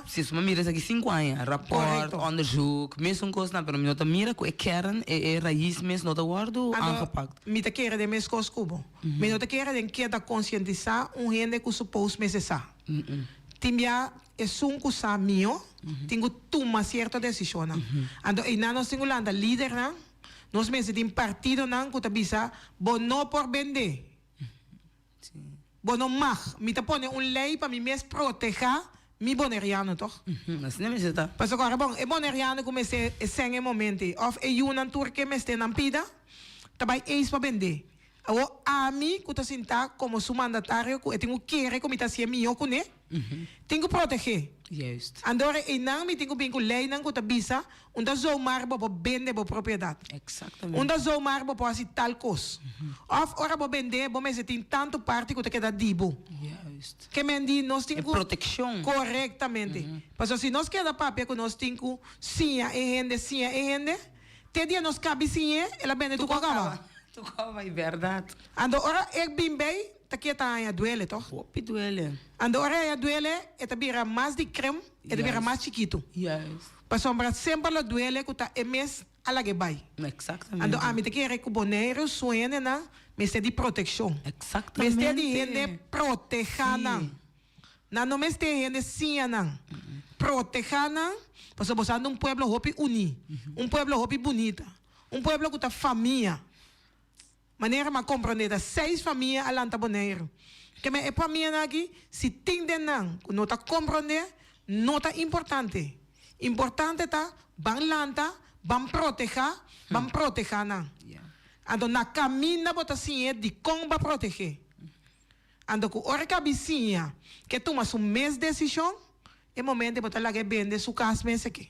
Sim, se mira aqui 5 anos, rapport, onderzoek, mesmo coisa não, pero me nota mira que é kern, é raiz mesmo nota guardo aangepakt. Me te quero de mes cos cubo. Me nota quero de queda conscientizar gente que supôs necessar. Timia é coisa mio, tenho tomar certa decisão. Então, e nós temos lá líder, nós mesmos temos partido que tá bisa, bom não por vender. Bom não mag, me tá põe lei para me mesmo proteger mi boneriano toch? Assim não está. Mas agora bom, é boneriano comecei a sem momento, of é uma tour que me está na pida, também é para vender. A mim, que eu sinto como seu mandatário, eu tenho que recomendar se é meu com ele, tenho que proteger. Juist. Andora, e não me tenho que lei não que bisa, onde zomaar para vender a propriedade. Exatamente. Onde zomaar para fazer tal coisa. Of ora para vender, mas tem tanto parte que eu quero dibo. Juist. Que me diz, nós temos proteção. Corretamente. Mas se nós queremos papel que nós temos sim e rende, te dia nós cabe sim ela vende tu cogava. Tu come, é verdade. Ando ora ek bimbe, takia ta ya duele toch? Hopi duele. Ando ora ya duele, eta bira mais de creme, eta bira mais chiquito. Yes. Pasombra sempre la duele que tá emes alage bai. Exatamente. Ando a mi te quer que boneiro suene na, me de proteção. Exatamente. Me de gente protejana. Na no me este gente siana. Protejana, paso bosando um pueblo hopi uni, um pueblo hopi bonita, um pueblo que tá família. Maneira ma compreender 6 famílias alanta boneiro. Que me é para mim aqui, se tem de não, não tá compreender, não tá importante. Importante tá, ban lanta, ban proteger não. Ando na caminho bota assim de como vai proteger. Ando com hora que a vizinha que toma sua mesma decisão, é momento de botar lá que vende sua casa mês aqui.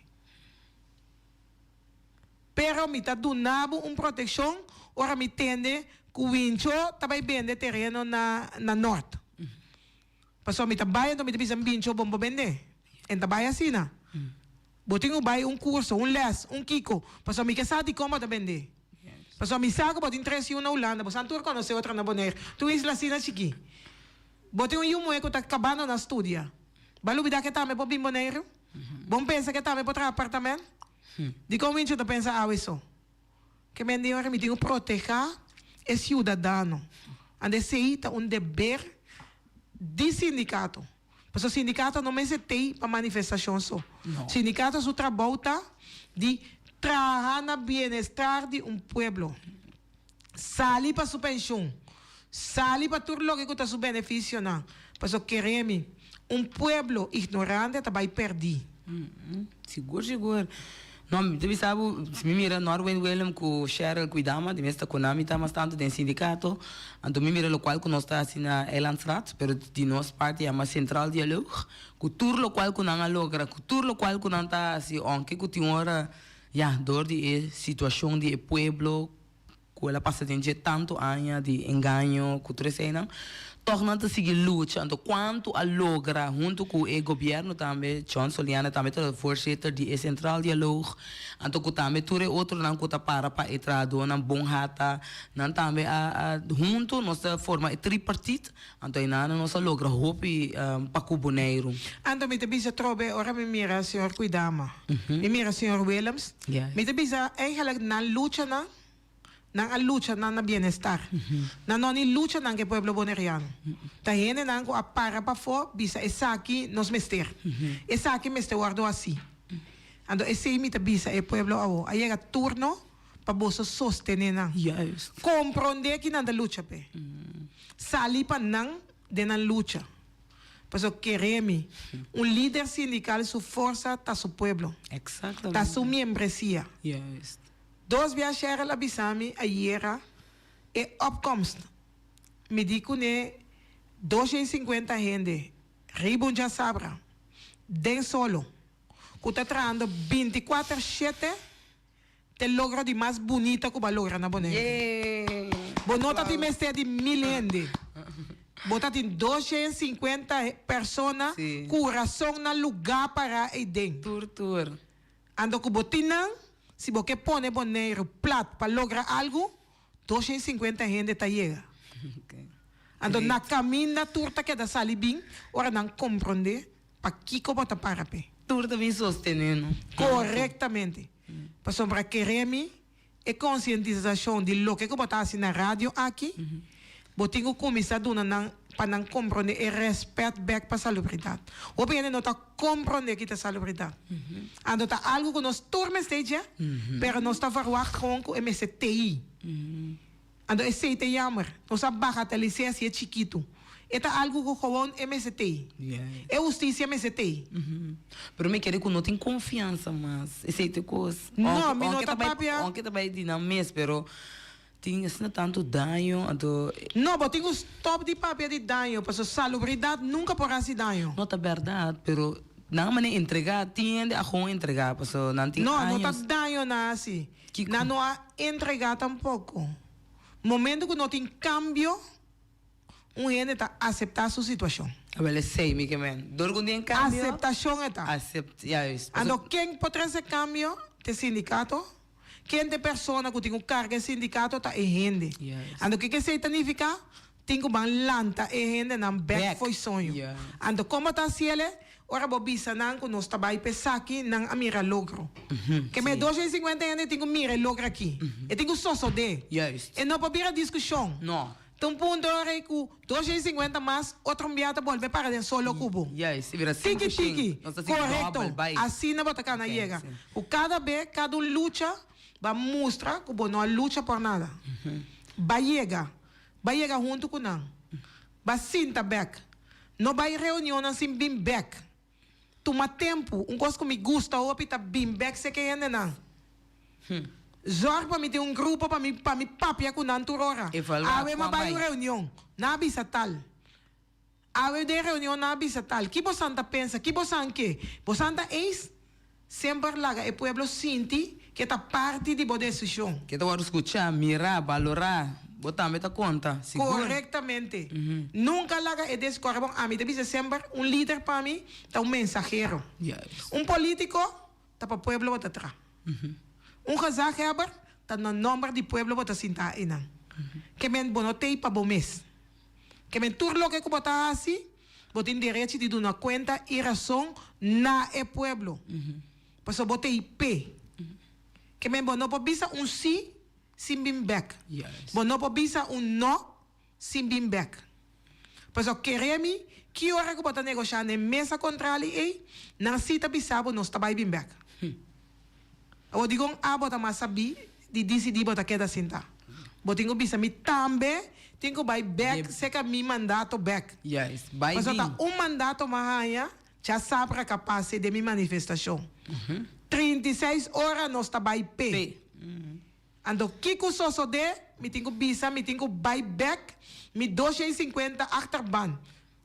Pero me tá donando proteção. Ora me tende que o Wincho também vende terreno na norte. Paso mi tabayan to mi tabi bincho bombo bende. En tabaya sina. Boting ubay curso, les, kiko. Paso mi kasati como ta bende. Paso mi saco boting 3 una Holanda, paso antur conoce otra na boner. Tu isla sina chiqui. Boting yumo eko ta cabano na studia. Balu bida que tame po bimboneiro. Bom pensa que tame po tra apartamento. Di convincio ta pensa aweso. Que men dio me digo proteger é cidadano. Ande seita dever de sindicato. Mas o sindicato não me tem para manifestação só. Sindicato é o trabalho de trabalhar no bem-estar de pueblo. Sali para sua pensão. Sali para tudo o que está seu benefício. Mas o queremos pueblo ignorante vai perder. Seguro. Não, tu sabe, se me mira Norway William com Cheryl cuidama, de mesmo Konami tá mais tanto dentro sindicato, então me mira o qual que nós está assim na Elandsrat, pero de nossa parte é uma central diálogo, com tudo o qual que não logra, com tudo o qual que não está assim, onde que tem hora, dor de situação de pueblo, com ela passa de tanto anos de engano, com tudo isso não. Tornando a seguir luta, então quanto a logra junto com o governo também, John Soliana também é o voorzitter de central dialoog, então que também tudo outro não que para entrar do na bom rata, não também junto nossa forma tripartite, então não nossa logra hope para o Bonaire. Então me te trobe ora me mira senhor cuidama, me mira senhor Williams, me te eigenlijk na luta na lucha na bienestar. Na noni lucha na que pueblo boneriano. Ta gente na ko para pa fo bisa esa aqui nos mester. Esa aqui mester guardo assim. Ando esse imita bisa e pueblo awo. Aí chega turno pa boso sostener na. Yes. Compreender que na da lucha pe. Sali pa nang de na lucha. Pues queremos líder sindical su força ta su pueblo. Exactamente. Ta su membresía. Yes. 2 viajeros la bisami ayer e opkomst. Me dico ne 250 gente. Ribunja sabra. Den solo. Kuta trando 24/7 te logra de mais bonita que va logra na boneca. Bonota ti meste de 1000 gente. Bota tem 250 pessoas com razão na lugar para ir dentro. Tur. Ando com botina. Se você põe boneiro plato para lograr algo, 250 gente tá chega. Ando na caminha turta que da sali bem, ora não compreender para que bota para pé. Turta bem sostenido. Corretamente. Para sombra queremos e conscientização de lo que bota assim na rádio aqui. Botinho começar dona para não compreender e respeito back para a salubridade. O bem não está compreender que é salubridade. Ando tá algo que nós turmas esteja, pero nós está verwacht com o MCTI. Ando esse é jammer. Nós bagatalizar se é chiquito. É algo que gewoon MCTI. É justiça MCTI. Pero me quer que não tem confiança, mas esse é coisa. Não, me não tá papia. Aunque também dinâmico, pero tinha tanto dano. Não, mas tem os top de papel de dano, porque a salubridade nunca porá se dano. Não é verdade, pero não maneira entregar, tiende a como entregar, porque não tem não tá dano na assim. Não há entregar tampouco. Momento que não tem cambio, gente tá aceitar sua situação. Eu sei, me que men. Dorgo tem cambio. Aceitação é tá. Ando quem pode trazer cambio? Te sindicato. Quem tem pessoa que tem carga sindicato tá e rende. Ando que significa? Tem que lanta e rende na back foi sonho. Ando como tá se ele, ora bobisa nan que nós trabalha pensar aqui nan a mira logro. Que me 250 anos tem que mira logro aqui. E tem que só de. E não pode vir discussão. Não. Então, ponto é que 250 mais, outro enviado volve para dentro solo cubo. Tiki. Correto. Assim não vai tocar na chega. O cada vez, cada luta, vai mostrar que não luta por nada. Vai chegar junto com nós. Vai sinta back. Não vai reunião assim bem back. Toma tempo, coisa que me gusta, ou pita bem back, se que ainda não. Zorg para mim ter grupo para mim papia com nanturora. Ave ma vai reunião, na bisa tal. Ave de reunião na bisa tal. Que você anda pensa? Que você anda que? Você anda sempre laga o pueblo sinti que tá parte de boa decisão. Que tu harus escutar, mirar, valorar, Botar meta conta, seguro. Correctamente. Nunca laga e descorre a mí te dice siempre un líder para mí, está un mensajero. Yes. Un político, está para pueblo bota atrás. Un gezagheber, está no nombre de pueblo bota sinta inan. Que men bonotei para bomes. Que men tur lo que bota así, botin derecho de dar una cuenta y razón na e pueblo. Pues so bote IP. Que men bono po bisa un sí sin bin back. Yes. Bono po bisa un no sin bin back. Pues o queremi que hora que bota negociar na mesa contra ali e na cita bisabo no está by bin back. O digo bota mas sabi di decidir bota queda sentar. Botingo bisa mi tambe tengo by back seca mi mandato back. Yes, by Mas tá mandato mahaya já sabe a capacidade de minha manifestação. 36 horas nós está by P. Ando kiko soso de, me tenho bisa, me tenho by back, me 250 achterban.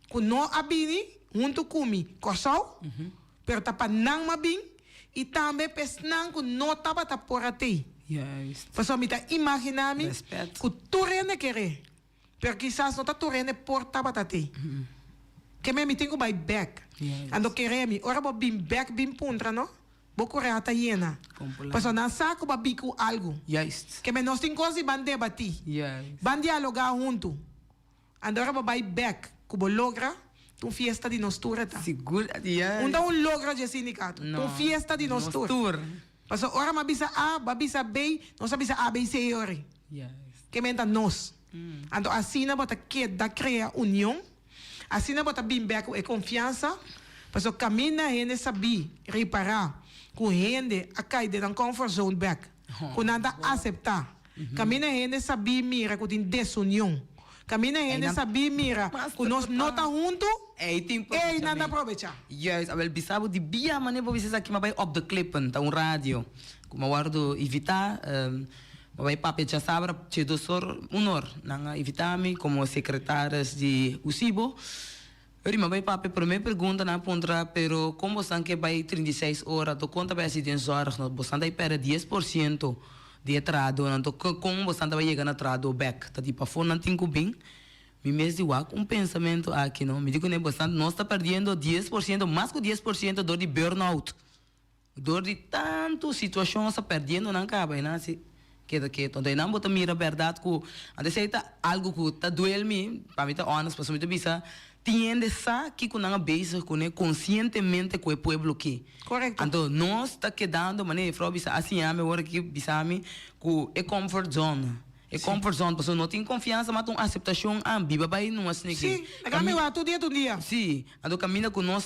Kuno abini, junto kumi, korsau, pero tapa nang mabing, e também pesnang kuno tapa taporate. Yes. Paso me tá imaginando Respeto. que tu rene querer, pero quizás não tá tu rene por tabatate. Que me tenho by back. Yes. Ando querer me, ora bo bim back bim puntra no? Bo correta hiena. Paso na saco ba bico algo. Yes. Que me nós tem coisa ban debati. Yes. Ban dialogar junto. Ando ora bo by back, kubo logra tu fiesta de nós tureta. Seguro, yes. Unda un logra de sindicato. Tu fiesta de nós tur. Paso ora ma bisa A, ba bisa B, nós bisa A, B, C, ori. Yes. Que menta nós. Ando assim na bota que da cria união. Assim na bota bim back e confiança. Paso camina hene sabi reparar. Com rende a cair da comfort zone back. Com nada aceitar. Camina hene sabi mira com desunião. Camina hene sabi mira com nós nota junto. E nada aproveitar. Juist, wel bisabo di bia mane bo bisa ki mabay op de klippen ta un radio. Kuma wardo evita mabay pape já sabra che dosor honor nanga evitami como secretários de UCIBO. Eri mabay pape pero me pergunta na pontra pero como san que vai 36 horas do conta vai acidente zorg no bosan dai perde 10% de atrado então como bosan vai chegar na atrado back tá tipo fone não tem bem. Mi mês de wak, pensamento aqui, não? Me digo, bastante, nós está perdendo 10%, mais que 10% dor de burnout. Dor de tanto situação, está perdendo, não acaba, não se queda quieto. Então, não bota mira a verdade, que até se está algo que está doendo-me, para mim está honest, para mim está bisa, tiende sa que com não base com conscientemente com o povo aqui. Correto. Então, nós está quedando, mané, frau bisa, assim, a minha hora que bisa me, com é comfort zone. É comfort zone, pessoa não tem confiança, mas tem aceitação, biba vai não assim que. Sim, caminha todo dia. Sim, ando caminha com nós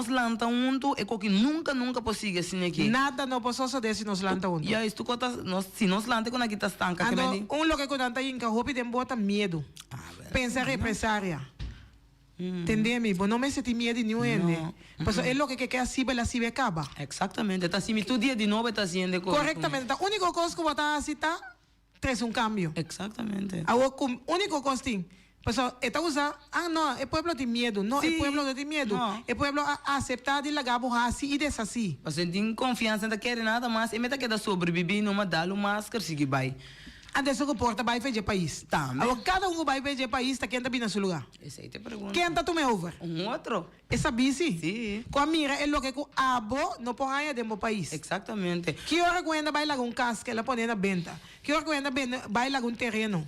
lanta junto, é que nunca possível assim aqui. Nada não posso fazer se nós lanta junto. E aí, tu conta, se nós lanta com aqui tá estanca, que ando local que nanta inca, hope tem bota medo. Pensa represária. Entendeu-me? Bom, não me senti medo nenhum, né? Porque é o que quer assim, ela se acaba. Exatamente, tá assim, tu dia de novo tá assim, corretamente. A única coisa que botar assim tá traz cambio. Exatamente. A único coisa tem. Pessoal, está usando, não, é pueblo de medo. Não, é pueblo de medo. É pueblo a aceitar de lagar assim e desassi. Você tem confiança, não quer nada mais, e meta que dá sobreviver, não dá o máscara, sigue vai. Antes que porta vai fazer país. Também. Cada um vai fazer país, está quem está bem no seu lugar. Esse aí te pergunta. Quem está tomando over? Outro. Essa bici? Sim. Com a mira, é o que o abo não pode ganhar dentro do país. Exatamente. Que hora que ainda vai lagar casca, ela põe na venda. Que hora que ainda vai lagar terreno.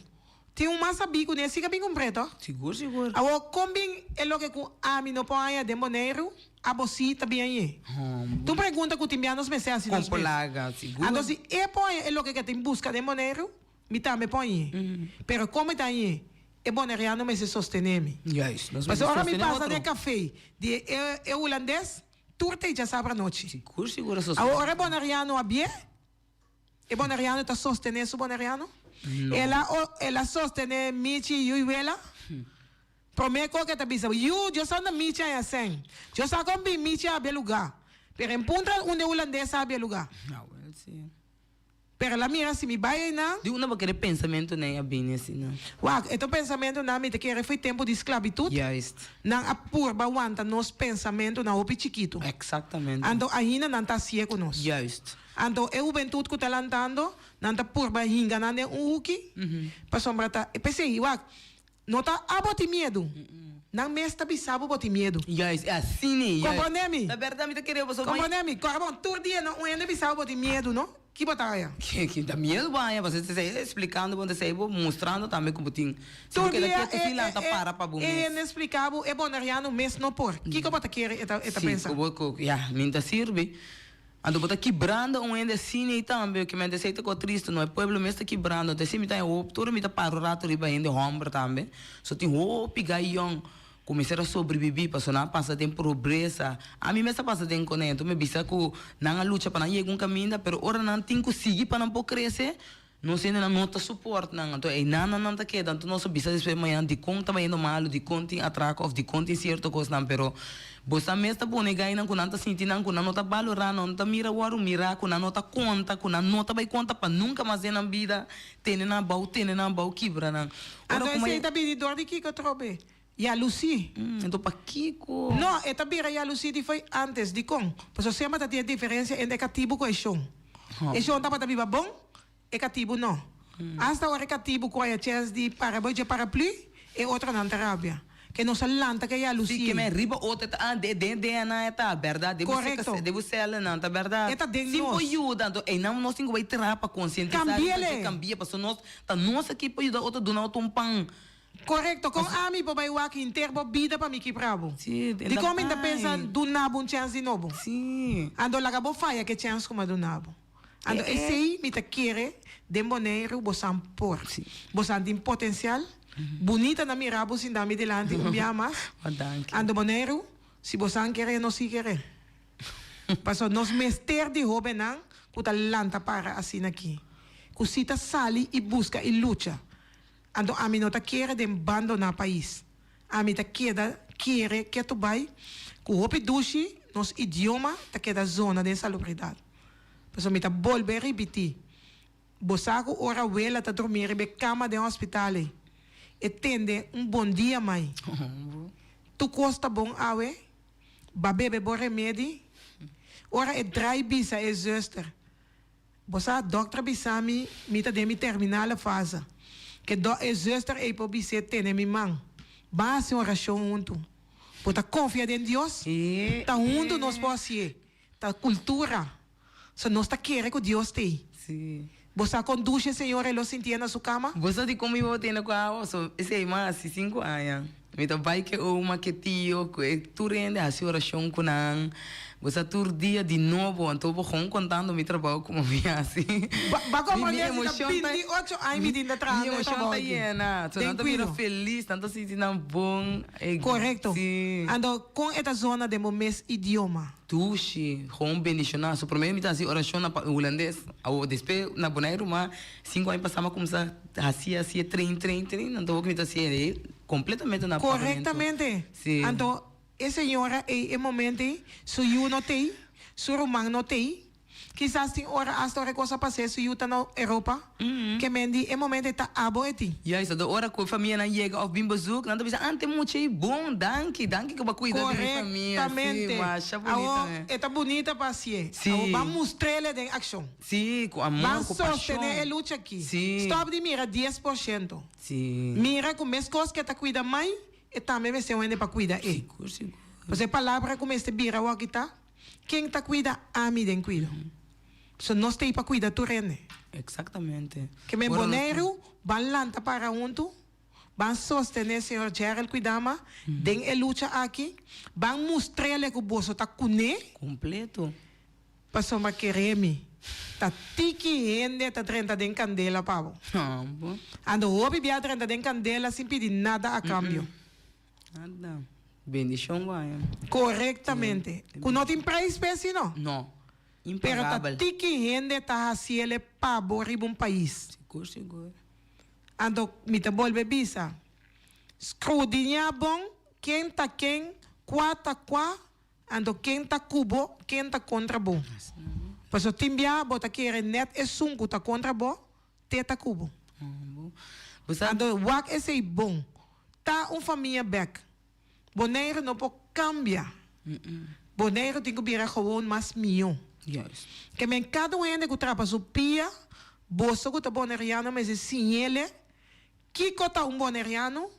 Tem massa bico nesse que é bem completo. Seguro. Agora, como é o que o ami não pode ganhar dentro do dinheiro, a bolsa também aí. Tu pergunta que o timbianos me sei assim. Com plaga, seguro. Então, se é o que tem busca de dinheiro, me também põe. Pero como está aí, é boneriano me se sostener. Yes. Mas agora me passa de café, de holandês, turte já sabe a noite. Seguro. Agora é boneriano a bem? É boneriano está sostener su boneriano? Ela sostener Michi e Yuela? Prometo que te bisa, eu sou na Michi aí assim. Eu sou com Michi a bem lugar. Pero em punta onde holandês a bem lugar. Sim. Pero la mira, si me vaya na, De uma aquele pensamento nem a bem assim, não. wag, ito pensamento na mi te kere foi tempo de esclavitud. Juist. Nang apurba wanta nos pensamento na opi chiquito. Exatamente. Ando ahina nanta ciego nos. Juist. Ando e juventud ko talantando, nanta purba hinga na ne uki. Pa sombra ta, pensei, wag, nota aboti medo. Nang mesta bisabo boti medo. Juist, é assim, né? Compreende-me? Na verdade, me tá querendo você Compreende-me? Corabon, todo dia não ende bisabo boti medo, não? Que botaya? que dá medo, vai, você está explicando, você está mostrando também como tem. Se Todo você dia quer fila, tá para bom. é inexplicável, é bonariano, mês não por. Que bota quer eta pensa? Sim, já, minta sirve. Ando bota quebrando um ende assim e também, que me aceita com triste, não é pueblo mesmo está quebrando, até se me tá o todo me tá para o rato riba ende hombro também. Só tem o pigaião. Comecei a sobreviver, passou na passa tem pobreza. A mim mesmo passa tem conento, me bisa que não luta para não chegar um caminho, pero ora não tem que seguir para não poder crescer. Não sei não nota suporte não, então é não tá queda, então nosso bisa depois amanhã de conta vai indo mal, de conta em atraco, de conta em certo coisa não, pero você mesmo tá bom negar não, não tá sentindo não, não tá valorando, não tá mira o mira, não tá conta, não tá vai conta para nunca mais na vida, tem na bau quebra não. Então esse tá bem de que eu trobe. E a Lucy? Então para Kiko. Não, esta bira e a Lucy foi antes de com. Por isso sempre tem diferença entre cativo com o chão. O chão tá para viva bom, e cativo não. Hasta agora cativo com a chance de parabói de paraplu e outra na Arábia. Que não se lanta que é a Lucy. Sim, que me riba outra de na eta verdade. Correto. Devo ser ela não, tá verdade. Eta de sim, nós. ajuda, então, e não nós temos que tirar para conscientizar. Cambia, para nós, tá nós aqui para ajudar outra do não um pão. Correcto, com a mim para o que interbo vida para mim que bravo. Sim, de como ainda pensa do nabo um chance de novo. Sim. Ando lá acabou faia que chance como do nabo. Ando esse aí me tá querer de maneira bosan por. Bosan tem potencial. Bonita na mirabo sin dami delante um dia mais. Ando maneira se bosan querer não se querer. Passo nos mester de joven não, com talanta para assim aqui. Cusita sali e busca e luta. Ando a mim não tá querer de abandonar o país. A mim tá querer que tu vai com o dushi nos idioma tá querer zona de salubridade. Por isso me tá volver repetir. Bosaco ora vela tá dormir em cama de hospital. E tende bom dia mãe. Tu costa bom awe? Ba bebe bom remédio? Ora e drai bisa e zuster. Bosa dokter bisa mi tá de mi terminale fase. Que do zuster e po bisa tene mi man. Base oração junto. Pota confia em Deus. Tá junto nos posse. Tá cultura. So nós tá querendo que Deus tem. Sim. Você conduz, senhor, e lo sentia na sua cama? Você de como eu tenho com a ouça, esse é mais 5 anos. Então vai que uma que tio, que tu rende a sua oração com não. Você todo dia de novo, então vou contando meu trabalho como via assim. Ba como minha emoção 28 anos me dinda atrás. Minha emoção tá llena. Tanto vira feliz, tanto sentindo bom. Correto. Sim. Ando com esta zona de momento idioma. Tuxi, com bendicionar. So primeiro me tá assim oração na holandês, ou depois na Bonaire, mas 5 anos passamos como ça, assim trein, então vou que me tá assim completamente na corretamente. Sim. Então a senhora é momento se eu não tem, se o romano não tem, quizás tem hora hasta hora coisa passar se eu tá na Europa, que mendi é momento tá aboeti. Ja, isso da hora que a família não chega ao bem bezoek, não bisa ante muito bom, danke que vai cuidar da família. Corretamente. Acha bonita. É tá bonita para si. Sim. Vamos mostrar-lhe de ação. Sim, com amor, vamos com paixão. sostener a luta aqui. Sim. Stop de mira 10%. Sim. Mira com as coisas que tá cuida mais, e também vai ser onde para cuidar. Seguro. Você palavra como este bira o aqui tá? Quem tá cuida, a mim den cuida. So nós tem para cuidar tu rene. Exatamente. Que me boneiro, van lanta para junto, van sostener senhor Gerald cuidama, den e luta aqui, van mostrar-lhe que o bolso tá cune. Completo. Passou uma quereme. Tá tiki ende, tá 30 den candela, pavo. Ah, bom. Ando hobby bia 30 den candela sem pedir nada a cambio. Nada. Bendição vai. Corretamente. Com não tem preço, não? Não. Pero tá Impagável. tiki ende, tá haciele pavo riba um país. Seguro. Ando me te volve visa. Scrudinha bom, quem tá quem, quá, ando quem tá cubo, quem tá contra bom. Paso timbia bota kere net é sunku ta contra bo, teta cubo. Ando wak é sei bom. Tá família back. Boneiro não pode cambiar. Boneiro tem que virar gewoon mas milhão. Juist. Que men cada ende que trapa su pia, bosso que tá boneriano, mas sim ele, que tá boneriano,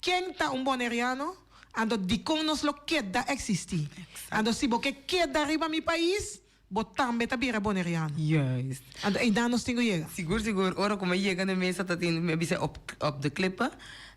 quem tá boneriano, ando de como nos lo queda existir. Ando se porque queda arriba mi país, botambe tá vira boneriano. Juist. Ando e dan nos tengo llega. Seguro. Ora como chega na mesa, tá tem me bisa op de clipa,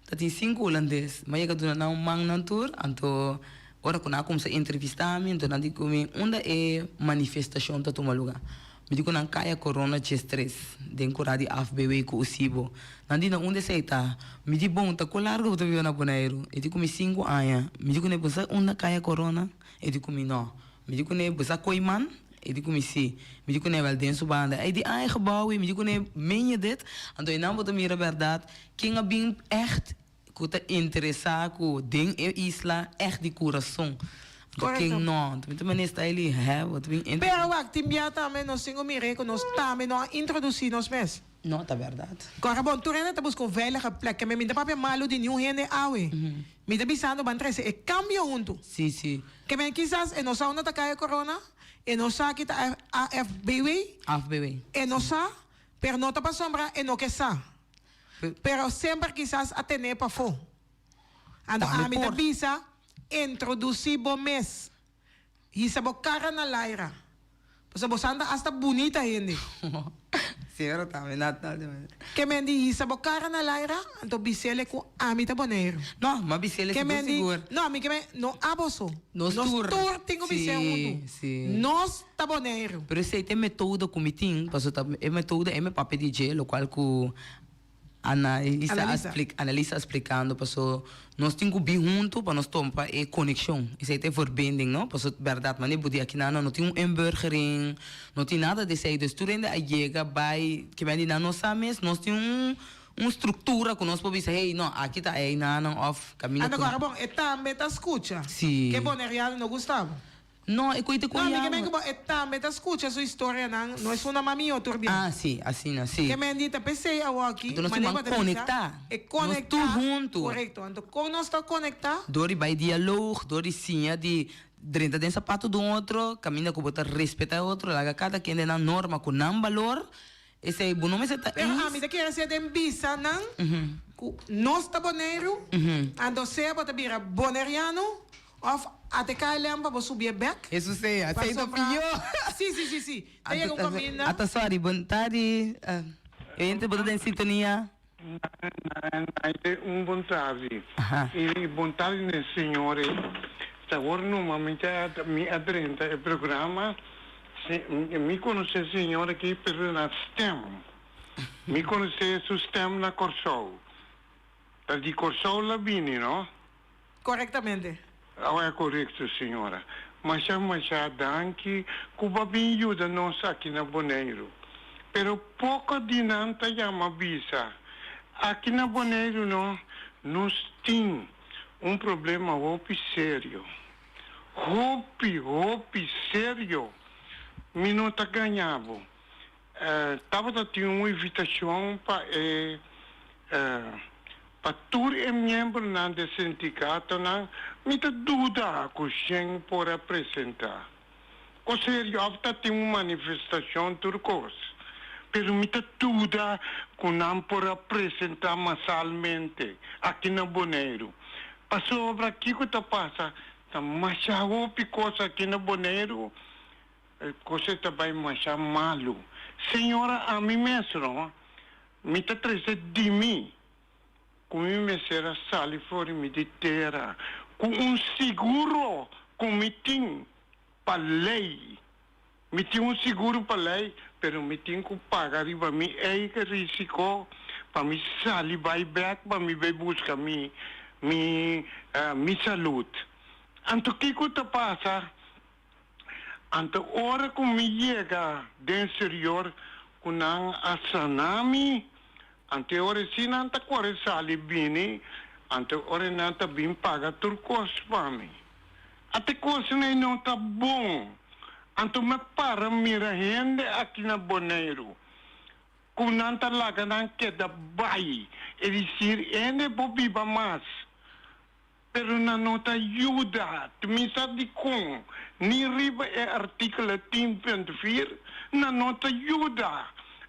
tá tem 5 holandês. Mas chega do na mang na tour, anto ora quando eu comecei a entrevistar me, então eu digo onde é manifestação tá tomando lugar. Me digo não caia corona de stress, den coradi afbewe com o sibo. Não digo onde sei tá. Me digo bom, tá com largo tu viu na Bonaire. Eu digo me 5 anos. Me digo ne bosa onde caia corona. Eu digo me não. Me digo ne bosa coiman. Eu digo me sim. Me digo ne wel den subanda. Eu digo ai gebouw. Me digo ne meen je dit? Então eu não vou te mira verdade. Quem é bem echt que te interessar com ding e isla echt de coração. Quem não, tu me está ali, hè, wat bem. Pero wak timbia também nós tengo mire que nós também não introduzir nos mes. Não, tá verdade. Agora bom, tu renda tá buscando veilige plek. Que me minta papel malo de nenhum rende awe. Me tá bisando ban 13 e cambio junto. Sim. Que men quizás e nossa onda tá caia corona, e nossa que tá AFBW. e nossa, pero não tá para sombra e não que sa. Pero sempre quizás a tener para fo. Ando a mi tá bisa introduzir bom mês. Isa bo cara na laira. Pois a anda hasta bonita gente. Senhora também, Natal também. Que men di isa bo cara na laira, ando bisele com a mi tá boneiro. Não, mas bisele Que men di, seguro. não, mi que men no aboso. Nos tour tengo bisele junto. Sim. Nos tá boneiro. Pero esse tem método como tem, porque é método é meu papel DJ, lo qual que Analisa explicando, paso nós temos que vir junto para nós tomar a conexão. Isso é verbinding, não? Paso verdade, mas não aqui não tem emburgering, não tem nada desse aí. Dus tu ainda chega, vai, que vai na nossa mesa, nós temos uma estrutura que nós podemos dizer, hey, não, aqui está aí, não, off, caminho. Agora, bom, também tá escuta. Sim. Que boneriano não Gustavo? Não, eu cuido com ele. Não, que também tá escuta sua história, não é só uma mami turbião. Ah, sim, assim. Que me dita, pensei aqui. Então nós temos que conectar. É conectar. Nós tudo junto. Correto. Então, como nós estamos conectados? Dori vai diálogo, dori sim, de dentro de sapato do outro, caminha com botar respeito ao outro, larga cada quem é na norma com não valor. Esse é bom nome se tá. Pero a mim daqui é ser de bisa, não? Nós tá boneiro. Ando se bota vira boneriano. Of até cá lembra vou subir back. Isso sei, aceita pior. Sim. Tem algum caminho? Até sorry, boa tarde. Eu entro botar em sintonia. Boa tarde. E boa tarde, né, senhora. Agora, normalmente, me adrenta o programa. Me conhece a senhora aqui pelo STEM. Me conhece o STEM na Corsol. De Corsol lá vini, não? Corretamente. É correto, senhora. Mas já danke, Cuba bem ajuda nós aqui na Bonaire. Pero pouco de nanta chama visa. Aqui na Bonaire, nós temos problema roupa sério. Roupa sério. Me não tá ganhando. Tava tendo uma invitação para todos os membros do sindicato, me dá dúvida que o por apresentar. Ou seja, há tem uma manifestação turcos, mas me dá dúvida que não por apresentar massalmente aqui na Bonaire. Passou para aqui que está passa, está mais coisa aqui na Bonaire, coisa também mais malo. Senhora, a mim mesmo, me está trazendo de mim. Com me será sali fora me de terra, com seguro, com me tem para lei, me tem seguro para lei, pero me tem que pagar para mim que risco para me sali vai back para me vai buscar me saúde. Então que coisa passa? Então hora que me chega do exterior com a tsunami. Ante ora se não está corre sali bini, ante ora não está bem paga turcos para mim. Até coisa não está bom. Anto me para mira gente aqui na Bonaire. Kunanta laga nan queda bai. É dizer, ende bobiba mais. Pero na nota ajuda. Tu me sabe com. Ni riba é artigo 10.4. Na nota ajuda.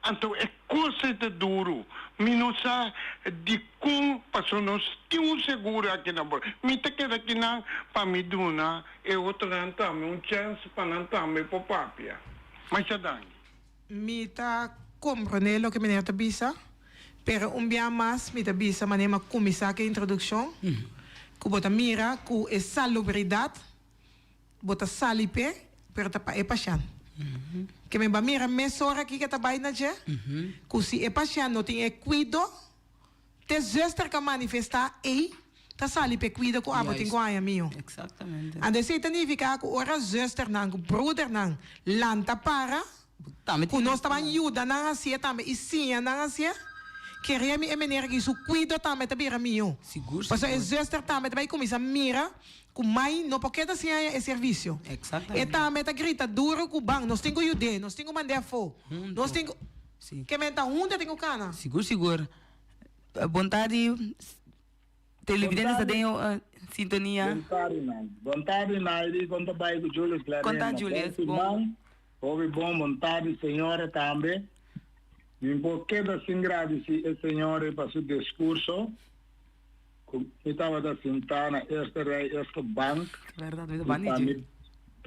Então é coisa de duro. Minosa de com passou nós tão seguro aqui na bola. Me tá queda aqui na pamiduna é outra nantame chance para nantame por papia. Mas já dá. Me tá compreender o que me está bisa, pero dia mais me está bisa maneira começar a introdução. Que bota mira, que é salubridade, bota salipe, pero tá é paixão. Que me ba mira mesora aqui que tá bem na je, que se é paixão não tem é cuido, te zuster que manifestar ei, tá salipe cuido com abo tem guaia mio. Exatamente. Ande se significa que ora zuster nang, brother nang, lanta para, que nós também ajuda nang asia também e sim nang asia. Queria me emener que isso cuido também tá bira mio. Seguro. Mas é zuster também vai começar mira. Com mais não porque da cia é serviço. Exatamente. E também tá grita duro com bang, nós temos jude, nós temos mandar fo. Nós temos que menta onde tem o cana. Seguro. Vontade televidentes tem sintonia. Vontade nai conta bai com Julius Clare. Conta Julius bom. Houve bom vontade senhora também. Me porque da singradi se a senhora para seu discurso. Estava da sentana esta rei esta banco. Verdade,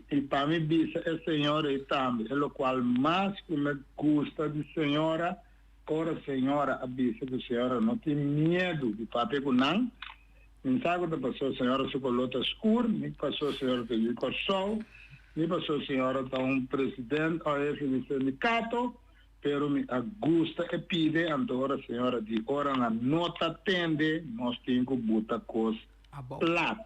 e para mim bisa a senhora também, é o qual mais que me gusta de senhora, ora senhora a bisa de senhora não tem medo de papel com não. Me sabe da pessoa senhora se colota escuro, me passou a senhora que lhe coçou, me passou a senhora tá presidente ou esse de sindicato. Pero me gusta e pide agora senhora de ora na nota tende nós temos que botar coisa plat.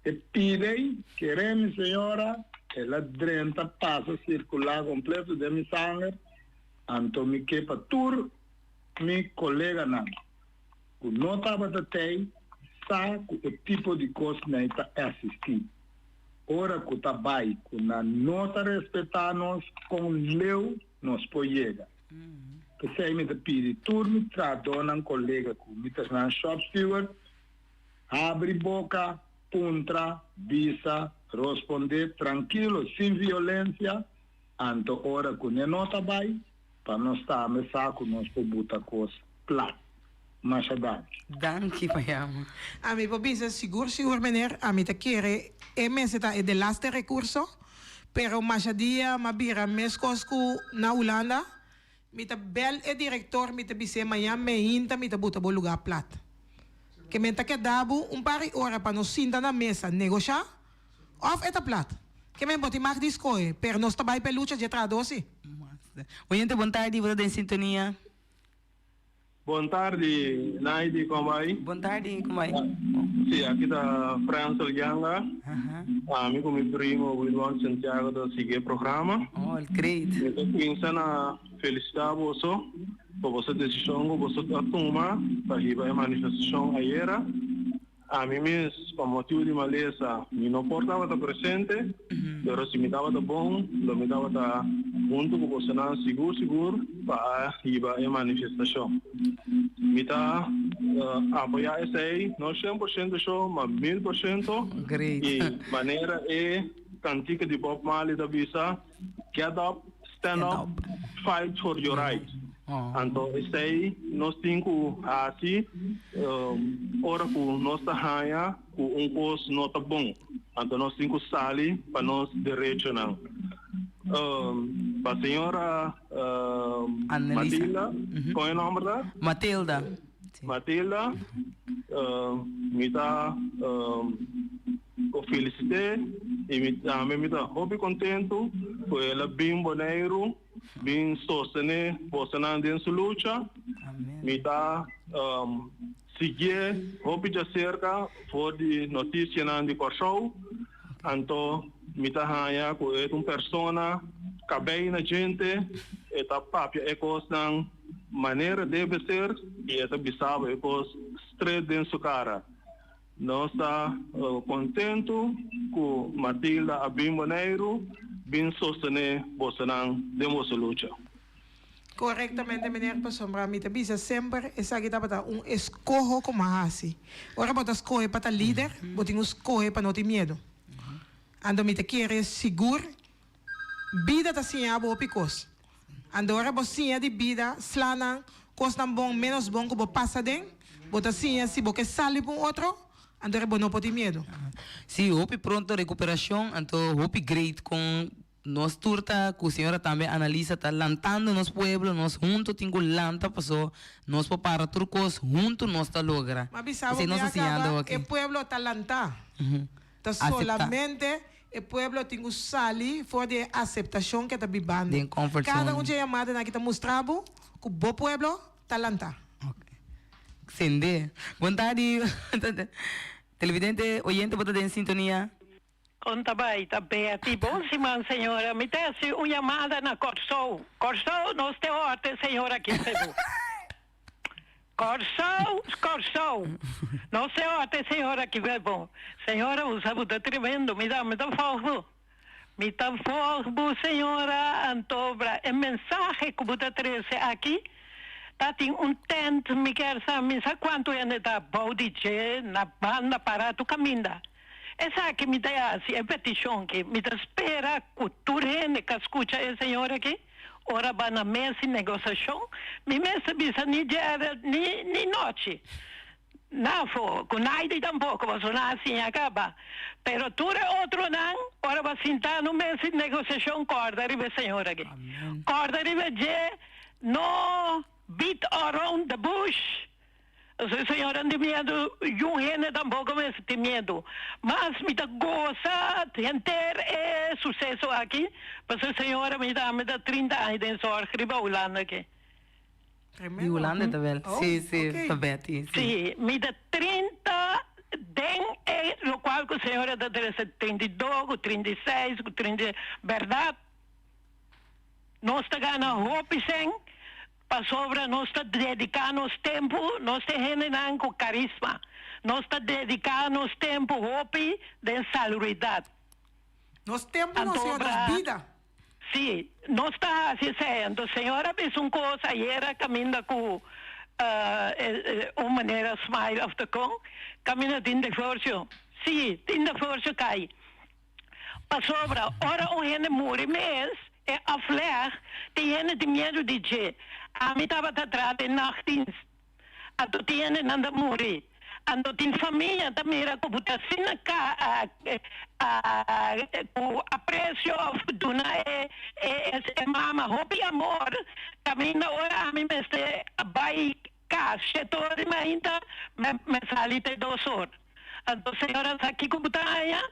E pide queremos senhora ela drenta passa circular completo de mi sangue anto me que para tur mi colega não o nota bata tem sa o tipo de coisa na está assistir. Ora que tá bai com na nota respeitar nós com leu nós poiega. Que sei me de pedi turno tradona um colega com mitas na shop steward abre boca puntra bisa responder tranquilo sem violência anto ora com a nota vai para nós estar me saco nós por botar coisa plat. Mas Danke payamo. A mim pobisa seguro meneer a mim te quere e mese ta é de laste recurso. Pero machadia mabira mescosco na Holanda, mita bel e director mita bise manhã me inta mita buta bo lugar plat. Que menta que dabo pari hora para nos sinta na mesa negociar, of eta plat. Que men boti mag discoe, pero nos trabalha pelucha de tradosi. Oyente, boa tarde, você em sintonia. Boa tarde, Naidi, como vai? Boa tarde, como vai? Sim, aqui está França Lianga. Amigo meu primo, Wilson Santiago, do seguir programa. Oh, great. Eu penso na felicidade você, por você decisão que você tomar para ir a manifestação ayer. A mim mesmo, por motivo de maleza, me não portava estar presente, mas se me dava bom, me dava junto com você não seguro para ir a manifestação. Me dá apoiar esse aí, não 100% show, mas 1000%. Great. E maneira é cantica de Bob Marley da Bisa, get up, stand up, fight for your right. Então, isso aí, nós temos assim, ora que nós estamos com curso não está bom. Então, nós temos que sair para nós direito não. Para a senhora Matilda, qual é o nome dela? Matilda. Matilda, me dá felicidade e me dá muito contente por ela bem boneiro, bem sostener você na dentro luta, me dá seguir muito de cerca for de notícia na de show, então me dá hanha com uma pessoa que bem na gente, eta papia é coisa maneira deve ser e essa bisaba é coisa straight dentro sua cara. Nós está contente com Matilda Abimboneiro bin sostene bosanang de lucha. Correctamente, meneer Pasombra, mi tabisa sempre esa kita pata escojo como hasi. Ora bota escoge para líder, boting escoge para no ter medo. Ando mi te quiere seguro, vida ta sinha bo picos. Ando ora bo sinha de vida, slana, costan bom, menos bom, como passa den, bota sinha, se bo que sale para outro, ando ora bo no pode medo. Sim, hope pronto recuperação, então hope great com nós turta, que a senhora também analisa, tá lantando nos pueblos, nós juntos tingo lanta, passou, nós para turcos, juntos nós tá logra. Mas bisabo, nós ensinando o pueblo tá lanta. Tá solamente o pueblo tingo sali for de aceitação que tá bibando. Cada um dia chamada na que tá mostrando que o bom pueblo tá lanta. Sende. Vontade, televidente, oyente, bota em sintonia. Conta bem, tá bem. Bom, Simão, senhora, me desce uma chamada na Corsou. Corsou, nós temos ordem, senhora, aqui, Cebu. Corsou. Nós temos ordem, senhora, aqui, bom. Senhora, o sábado é tremendo, me dá fogo. Me dá fogo, senhora, Antobra. É mensagem que você traz aqui. Tá tem tent, me quer saber, sabe quanto é da Baudiche, na banda para tu caminha. Essa que me dá assim, é petição que me espera cultura que escuta a senhora aqui. Ora vai na mesa de negociação, me mesa bisa ni noite. Não foi, com nada tampouco, mas não assim acaba. Pero tu é outro não, ora vai sentar no mesa de negociação, corda, arriba senhora aqui. Corda, arriba no beat around the bush. A senhora tem medo, eu ainda tampouco me tem medo. Mas me dá goza de ter sucesso aqui, mas a senhora me dá 30 anos de sorte, riba Holanda aqui. E Holanda também? Sim, também. Sim, me dá 30, o qual a senhora dá 32, 36, 30, verdade? Nós estamos ganhando roupa sem. Para sobra, nós estamos dedicando nosso tempo, nós estamos com carisma. Nós estamos dedicando nosso tempo, hobby, de salubridade. Nosso tempo, nossa vida. Sim, nós estamos fazendo. A senhora fez uma coisa, e era caminhando com uma maneira smile of the con, caminhando de divórcio. Sim, de divórcio cai. Para sobra, ora um gente morre mês, é a flare, tem gente de medo de dizer. A mim estava atrás de nachtdienst. A tu tiene nada morrer. A tu tem família também era como tá sendo a preço do na é mama hobby amor. Também na hora a mim me se vai caixa todo ainda me sali de 2 horas. Então, senhora, aqui com butaia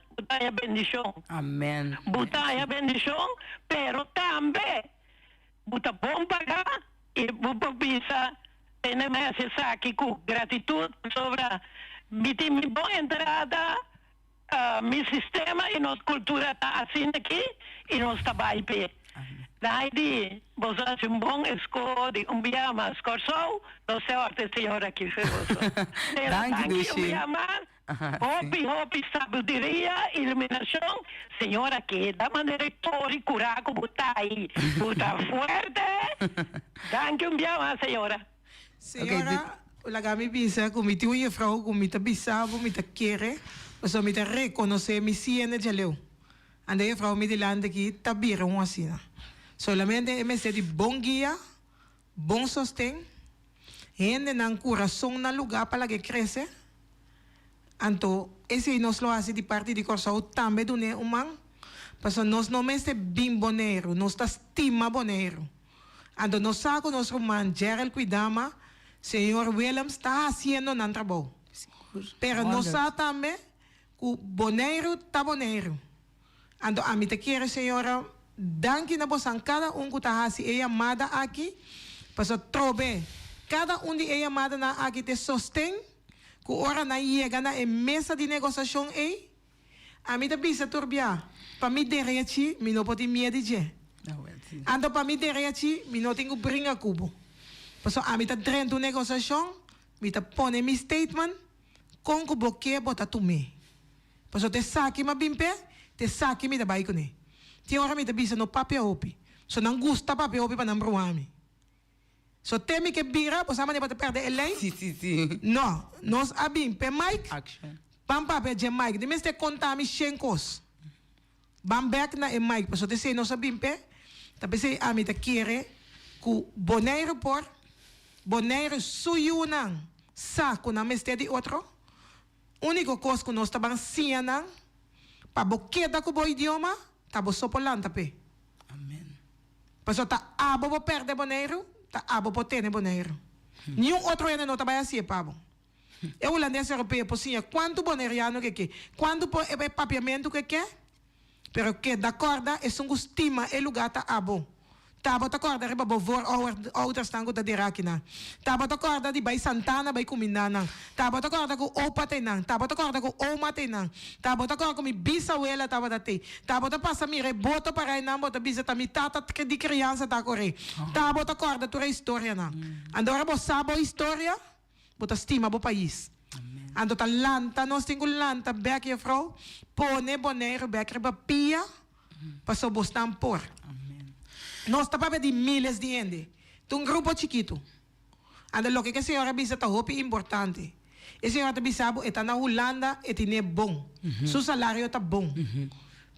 bendição. Amém. Butaia bendição, pero também buta bom pagar. E vou bisa temos essa aqui com gratidão sobre minha boa entrada, meu sistema e nossa cultura está assim aqui e nós trabalhamos bem. Daí, você é bom escola de biama escorsou, não sei a senhora aqui fez você. Danke, biama. Hopi, sabedoria, iluminação, senhora que da maneira tori curar como tá aí, puta forte. Danke biama, senhora. Senhora, la gami bisa, comiti uma vrouw, comita bisavo, comita quere, mas comita reconhecer mi siene de leu. Ande a vrouw me de lande aqui, tabira uma assina. Solamente é de bom guia, bom sostém, gente não coração na lugar para que cresce. Então, esse nós lo hace de parte de Corsou também do né humano, porque nós não é bem boneiro, nós está estima boneiro. Então, nós saco nosso irmão Gerald Cuidama, senhor Williams está fazendo um trabalho. Pero nós também o boneiro está boneiro. Então, a mim te quero, senhora, danke na bosan cada que está fazendo a chamada aqui, para trobe cada de a chamada na aqui te sostém. Que ora na chega na mesa de negociação aí, a mim tá bisa turbia, para mim derrete, me não pode medo de. Ando para mim derrete, me não tenho brinca cubo. Passo a mim tá dentro negociação, me tá pone mi statement, com que botar tu me. Passo te saque ma bimpe, te saque me da vai com ele. Tinha hora me bisa no papia hopi. So não gusta papia hopi para não bruami. So temi que bira, pois amanhã pode perder ele? Sim. Não, nós abim pe Mike. Action. Bam papia de Mike, de mestre conta mi chenkos. Bam back na e Mike, pois te sei nós abim pe. Tapi sei ami te kere ku boneiro por boneiro suyunang sa ku na mestre di outro. Único coisa que nós tabang sianang pa boqueda ku bo idioma, tabo sopolanta pe. Amen. Paso ta abo bo perde boneiro, ta abo bo tene boneiro. Nenhum outro ainda não trabalha assim, pabo. É o holandês europeu, pocinha, quanto boneiriano que? Quanto é papiamento que? Pero que da corda é um estima é lugar ta abo. Tabo ta corda reba bo vor outras tango da dirakina. Tabo ta corda di bay Santana bay Kumindanang. Tabo ta corda ko opa tenang. Tabo ta corda ko oma tenang. Tabo ta corda ko mi bisabuela tabo da te. Tabo ta passa mi reboto para inam bota bisa ta mi tata di criança ta corre. Tabo ta corda tu história na. Andora bo sabo história, bota estima bo país. Ando ta lanta, nós tengo lanta, bek je vrouw, pone boneiro, bek reba pia, paso bostan por. Nós tá para de miles de gente. Um grupo chiquito. Ando lo que a senhora bisa tá hopi importante. A senhora tá bisabo está na Holanda e tiene bom. Su salário tá bom.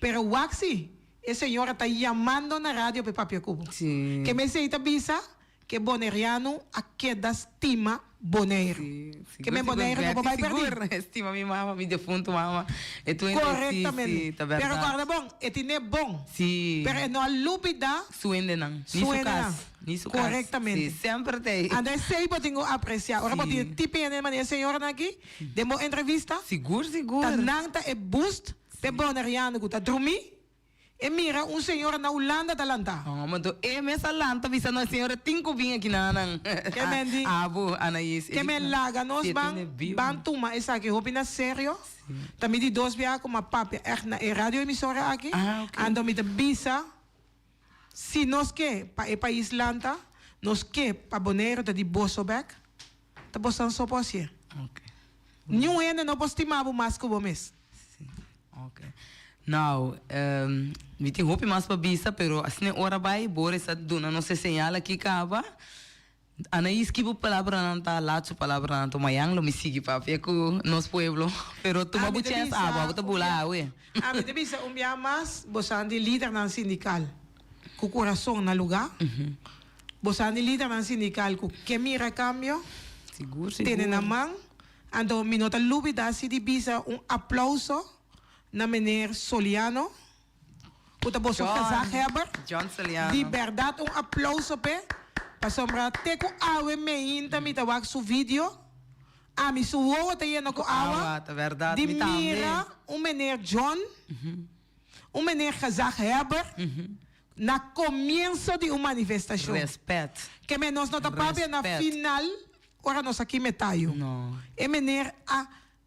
Pero waxi, a senhora tá chamando na rádio para papia cubo. Sim. Que me sei tá bisa que boneriano a queda estima boneiro. Que me boneiro não vai perder. Estima mi mama, mi defunto mama. E tu Correctamente. Tá Pero verdade. guarda bom, e tiene bom. Sim. Pero não lúpida. Suende não. Nisso Correctamente. Sim, sempre tem. Andai sei que tenho apreciar. Ora pode tipo de maneira senhora aqui, demo entrevista. Seguro. Tananta e boost, pe boneriano que tá dormir. E mira, senhora na Holanda talanta. Oh, mas tu mesa lanta visa na senhora tinko vinha aqui na nang. Que mendi. Abo Anaís. Que me laga nos ban tuma esa que hopi na sério. Também de dois via com uma papia na radio emissora aqui. Ando me de bisa. Se nós que pa e país lanta, nós que pa boneiro de Bosobek, tá bosan só posse. Okay. Nenhum ainda não postimava mais que o mês. Okay. Now, me tem roupa mais para bisa, pero assim hora vai, bora essa dona não se señala aqui cava. Anaís que palavra não tá lá, su palavra não toma yang lo me sigue papi com nosso pueblo, pero tu mabu chance aba, bota bula, ué. A mim te bisa dia mais, bosan de líder na sindical, com coração na lugar. Bosan de líder na sindical, com que mira cambio. Seguro. Tiene na mão, ando minota lubida se de bisa aplauso. Na meneer Soliano. Puta boso gezag hebben. John Soliano. Die verdade aplauso pe. Pasombra teko awe meinta mi tawak su video. Ami su wo te yeno ko awa. Tá verdade. Die mira meneer John. Meneer gezag hebben. Na comienzo de manifestação. Respeito. Que menos nota papia na final. Ora nós aqui metaio. No. E meneer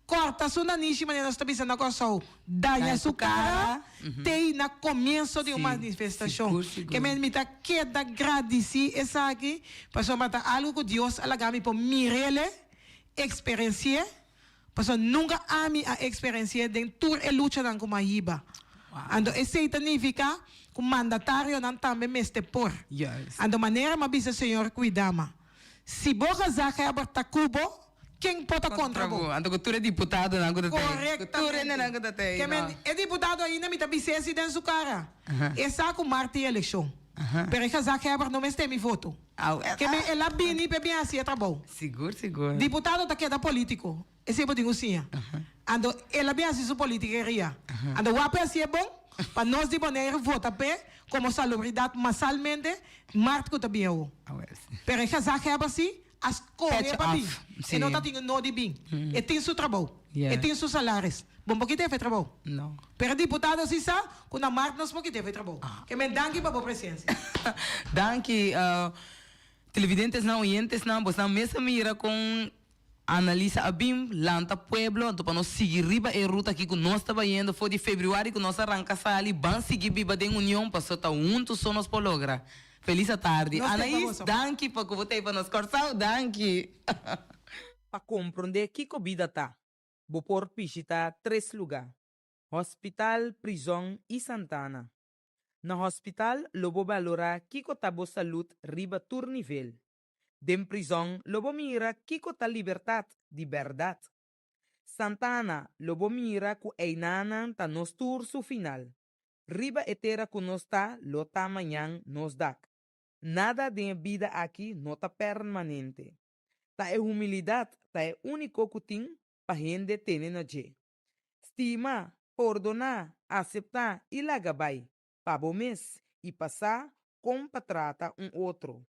corta sua nishi maneira nós estamos na coisa danha sua cara tem na começo de uma manifestação que me tá queda agradecer essa aqui para matar algo que Deus alagami por mirele experiência para nunca ami a experiência de tour e luta dan como iba ando esse significa que o mandatário não também meste por ando maneira mas bisa senhor cuidama se boca zaca aberta cubo quem pode contra você? Ando que tu é deputado, não que tu tem. Corretamente. Que men é deputado ainda me tá bicesse dentro sua cara. Essa com Marti eleição. Pero essa zaque abre não me tem voto. Que men ela bini pe bem assim trabalho. Seguro. Deputado tá queda político. Esse pode assim. Ando ela bem assim sua politiqueria. Ando o assim é bom para nós de boneiro vota pe como salubridade masalmente Marti que tá bem o. Pero essa zaque abre assim as coisas para mim. E não tá tendo no de bem. E tem seu trabalho. E tem seus salários. Bom, porque teve trabalho? Não. Pero deputado se sabe, quando a marca nós porque teve trabalho. Que me danke para a presença. Danke, televidentes não, oyentes não, você não mesmo mira com analisa abim, lanta pueblo, então para nós seguir riba e ruta aqui que nós estava indo, foi de fevereiro que nós arranca ali, vamos seguir biba de união, passou tá juntos, só nós pologra. Feliz tarde. Anaís, danke para que você para nos cortar, danke. Para compreender que vida tá, vou por visitar 3 lugares: hospital, prisão e Santana. Na hospital, lobo valora kiko tabo salut riba turnivel. Den prisão, lobo mira kiko ta libertad di verdad. Santana, lobo mira ku einanan ta nos turso final. Riba etera ku nos ta, lo tamayang nos dak. Nada de vida aqui nota permanente. Ta é humildad, ta é único kuting pa gente tene na je. Estima, perdonar, aceitar e lagabay. Pabo mes e passar como trata outro.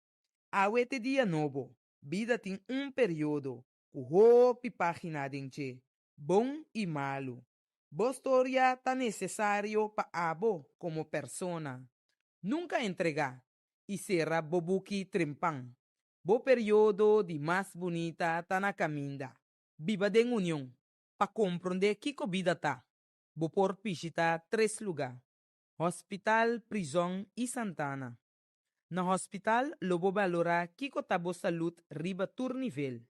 Awete dia novo, vida tem período, o hopi página denche, bom e malo. Boa história tá necessário pa abo como persona. Nunca entregar e será bobuki trempang. Bo período de mais bonita tá na caminda. Viva de união, pa compreender que vida tá. Bo por pisita 3 lugar. Hospital, prisão e Santana. Na hospital, lobo valora kiko tabo salut riba turnivel.